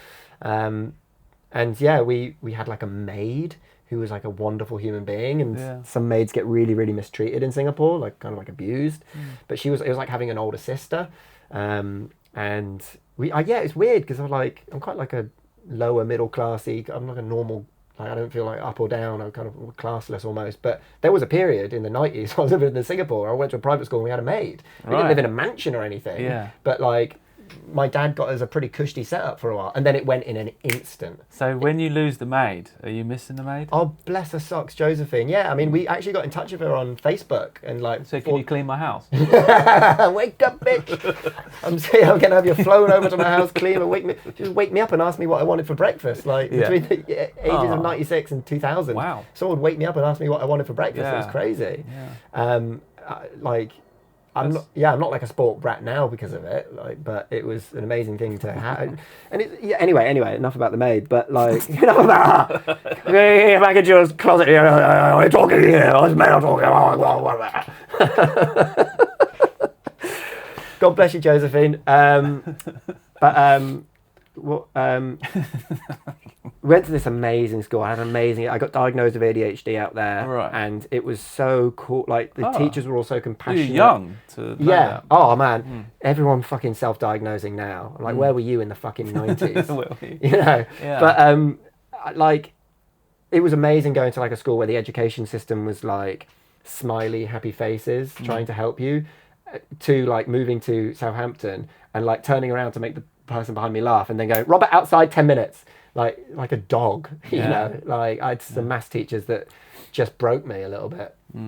And yeah, we had like a maid who was like a wonderful human being, and some maids get really, really mistreated in Singapore, like kind of like abused. But it was like having an older sister, and it's weird because I'm quite like a lower middle classy. I'm like a normal. Like, I don't feel like up or down. I'm kind of classless almost. But there was a period in the 90s I was living in Singapore. I went to a private school and we had a maid. We didn't live in a mansion or anything. Yeah. But like, my dad got us a pretty cushy setup for a while, and then it went in an instant. So when you lose the maid, are you missing the maid? Oh, bless her socks, Josephine. Yeah, I mean, we actually got in touch with her on Facebook and like. So can you clean my house? Wake up, bitch! I'm gonna have you flown over to my house, clean and wake me up and ask me what I wanted for breakfast. Like between the ages of 96 and 2000. Wow. Someone would wake me up and ask me what I wanted for breakfast. Yeah. It was crazy. Yeah. I'm not like a sport brat now because of it, like, but it was an amazing thing to have. And anyway, enough about the maid, but like, enough about her. Okay, back into your closet here. We're talking here. Us men are talking. God bless you, Josephine. We went to this amazing school. I got diagnosed with ADHD out there, right. And it was so cool. Like the teachers were all so compassionate. You're young to know that. Oh man, everyone fucking self-diagnosing now. I'm like, where were you in the fucking 90s? You know. Yeah. But like, it was amazing going to like a school where the education system was like smiley, happy faces, trying to help you, to like moving to Southampton and like turning around to make the person behind me laugh and then going, Robert, outside 10 minutes. Like a dog, you know. Like I had some maths teachers that just broke me a little bit. Yeah.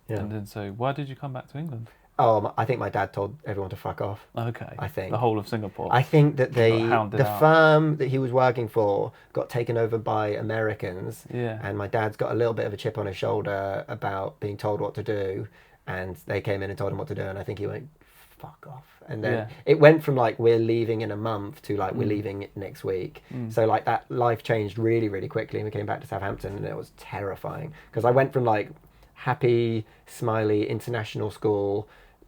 And then so why did you come back to England? Oh, I think my dad told everyone to fuck off. Okay. I think. The whole of Singapore. I think that the firm that he was working for got taken over by Americans. Yeah. And my dad's got a little bit of a chip on his shoulder about being told what to do. And they came in and told him what to do. And I think he went, fuck off. And then it went from like, we're leaving in a month to like, we're leaving next week. So like that life changed really, really quickly. And we came back to Southampton and it was terrifying. Because I went from like happy, smiley, international school,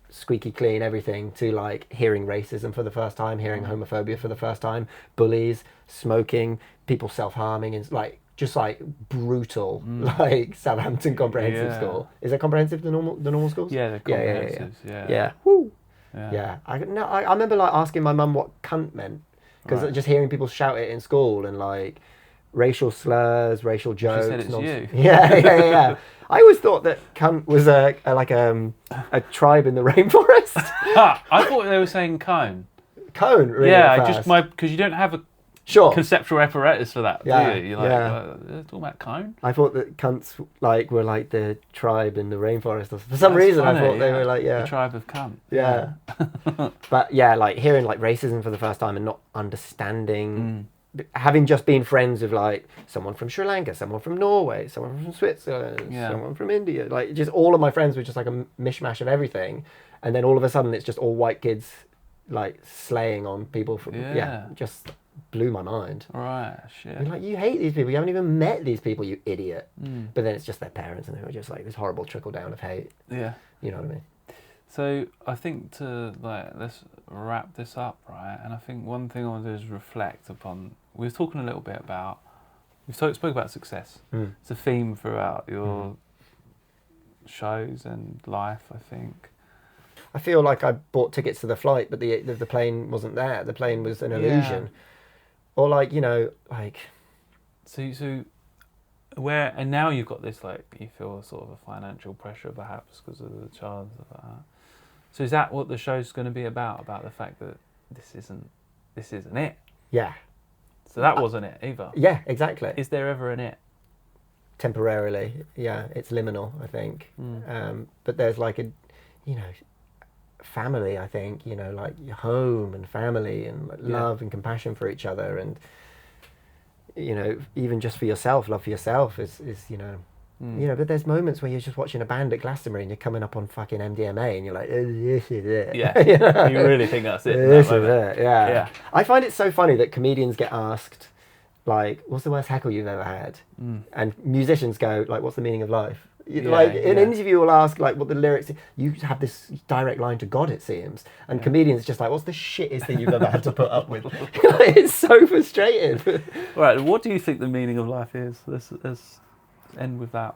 squeaky clean, everything, to like hearing racism for the first time, hearing homophobia for the first time, bullies, smoking, people self-harming, and like just like brutal, like Southampton Comprehensive School. Is it comprehensive, the normal schools? Yeah, the comprehensives. Yeah. Woo. Yeah. I remember like asking my mum what cunt meant, because just hearing people shout it in school and like racial slurs, racial jokes. She said it's you. Yeah. I always thought that cunt was a tribe in the rainforest. I thought they were saying cone. Cone, really? Yeah, because you don't have a conceptual apparatus for that, do you? You're like, they're talking about cone? I thought that cunts were like the tribe in the rainforest. For some reason, funny, I thought they were like, the tribe of cunt. Yeah. But yeah, like hearing like racism for the first time and not understanding having just been friends with like someone from Sri Lanka, someone from Norway, someone from Switzerland, someone from India, like just all of my friends were just like a mishmash of everything, and then all of a sudden it's just all white kids like slaying on people from just blew my mind. Right, shit. You're like, you hate these people, you haven't even met these people, you idiot. But then it's just their parents, and they were just like this horrible trickle down of hate. Yeah. You know what I mean? So I think let's wrap this up, right? And I think one thing I want to do is reflect upon. We were talking a little bit about. Spoke about success. It's a theme throughout your shows and life, I think. I feel like I bought tickets to the flight, but the plane wasn't there. The plane was an illusion. Or like, you know, like. So where, and now you've got this, like, you feel sort of a financial pressure perhaps because of the child and stuff like that. So is that what the show's going to be about the fact that this isn't it? Yeah. So that wasn't it either. Yeah, exactly. Is there ever an it? Temporarily, yeah, it's liminal, I think. But there's like a, you know, family, I think, you know, like your home and family and like love and compassion for each other, and you know, even just for yourself, love for yourself is you know, you know. But there's moments where you're just watching a band at Glastonbury and you're coming up on fucking MDMA and you're like, oh, this is it. Yeah, you know? You really think that's it? This is it. Yeah. I find it so funny that comedians get asked, like, what's the worst heckle you've ever had? And musicians go, like, what's the meaning of life? Like, an interview will ask, like, what the lyrics... You have this direct line to God, it seems. And comedians just like, what's the shittest thing you've ever had to put up with? Like, it's so frustrating. Right, what do you think the meaning of life is? Let's end with that.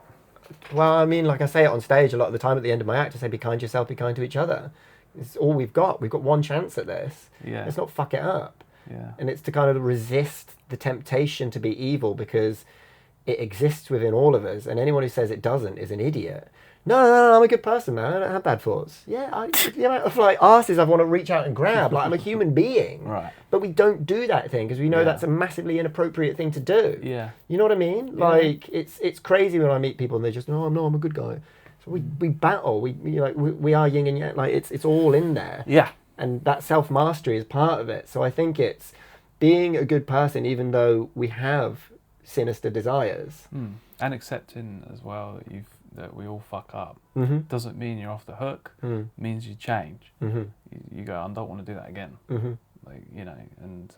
Well, I mean, like I say it on stage a lot of the time at the end of my act, I say, be kind to yourself, be kind to each other. It's all we've got. We've got one chance at this. Yeah. Let's not fuck it up. Yeah. And it's to kind of resist the temptation to be evil, because it exists within all of us, and anyone who says it doesn't is an idiot. No, I'm a good person, man. I don't have bad thoughts. Yeah, the amount of like arses I want to reach out and grab. Like, I'm a human being. Right. But we don't do that thing because we know that's a massively inappropriate thing to do. Yeah. You know what I mean? Yeah. Like, it's crazy when I meet people and they just, no, I'm a good guy. So we battle. We are yin and yang. Like, it's all in there. Yeah. And that self-mastery is part of it. So I think it's being a good person, even though we have sinister desires. And accepting as well that we all fuck up. Doesn't mean you're off the hook. Means you change. You go, I don't want to do that again. Like, you know, and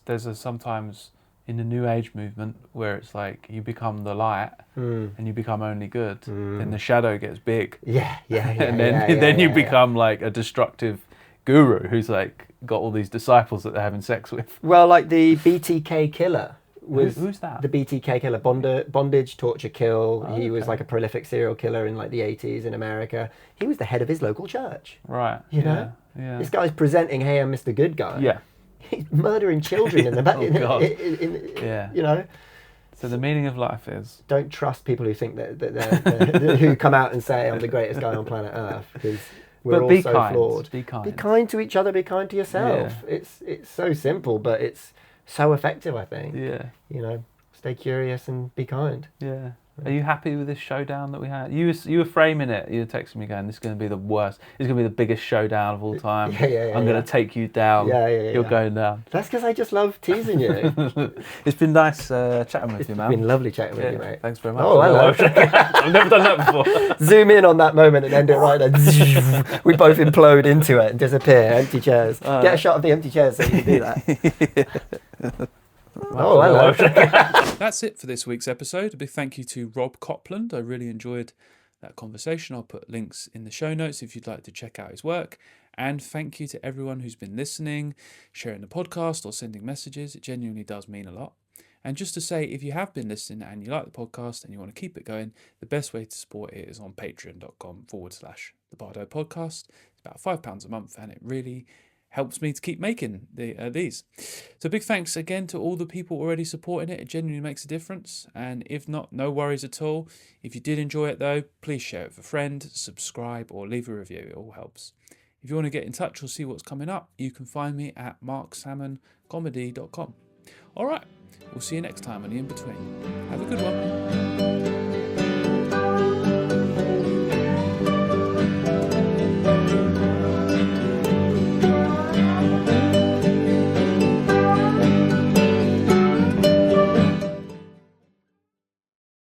there's sometimes in the New Age movement where it's like you become the light and you become only good, then the shadow gets big. And then you become like a destructive guru who's like got all these disciples that they're having sex with. Well, like the BTK killer. Who's that? The BTK killer, bondage, torture, kill. He was like a prolific serial killer in like the 80s in America. He was the head of his local church. Right. You know? Yeah. This guy's presenting, hey, I'm Mr. Good Guy. Yeah. He's murdering children in the back. Yeah. You know? So the meaning of life is... Don't trust people who think that they're who come out and say, I'm the greatest guy on planet Earth, because we're all so flawed. Be kind. Be kind to each other, be kind to yourself. Yeah. It's so simple, but it's so effective, I think. Yeah. You know, stay curious and be kind. Yeah. Are you happy with this showdown that we had? You were framing it. You were texting me going, this is going to be the worst. It's going to be the biggest showdown of all time. I'm going to take you down. You're going down. That's because I just love teasing you. It's been nice chatting with you, man. It's been lovely chatting with you, mate. Thanks very much. Oh, hello. I've never done that before. Zoom in on that moment and end it right there. We both implode into it and disappear. Empty chairs. Get a shot of the empty chairs so you can do that. Oh, hello. That's it for this week's episode. A big thank you to Rob Copland. I really enjoyed that conversation. I'll put links in the show notes if you'd like to check out his work. And thank you to everyone who's been listening, sharing the podcast or sending messages. It genuinely does mean a lot. And just to say, if you have been listening and you like the podcast and you want to keep it going, the best way to support it is on patreon.com/The Bardo Podcast. It's about £5 a month and it really helps me to keep making these. So big thanks again to all the people already supporting it. It genuinely makes a difference. And if not, no worries at all. If you did enjoy it though, please share it with a friend, subscribe or leave a review. It all helps. If you want to get in touch or see what's coming up, you can find me at marcsalmoncomedy.com. All right, we'll see you next time on The In-Between. Have a good one.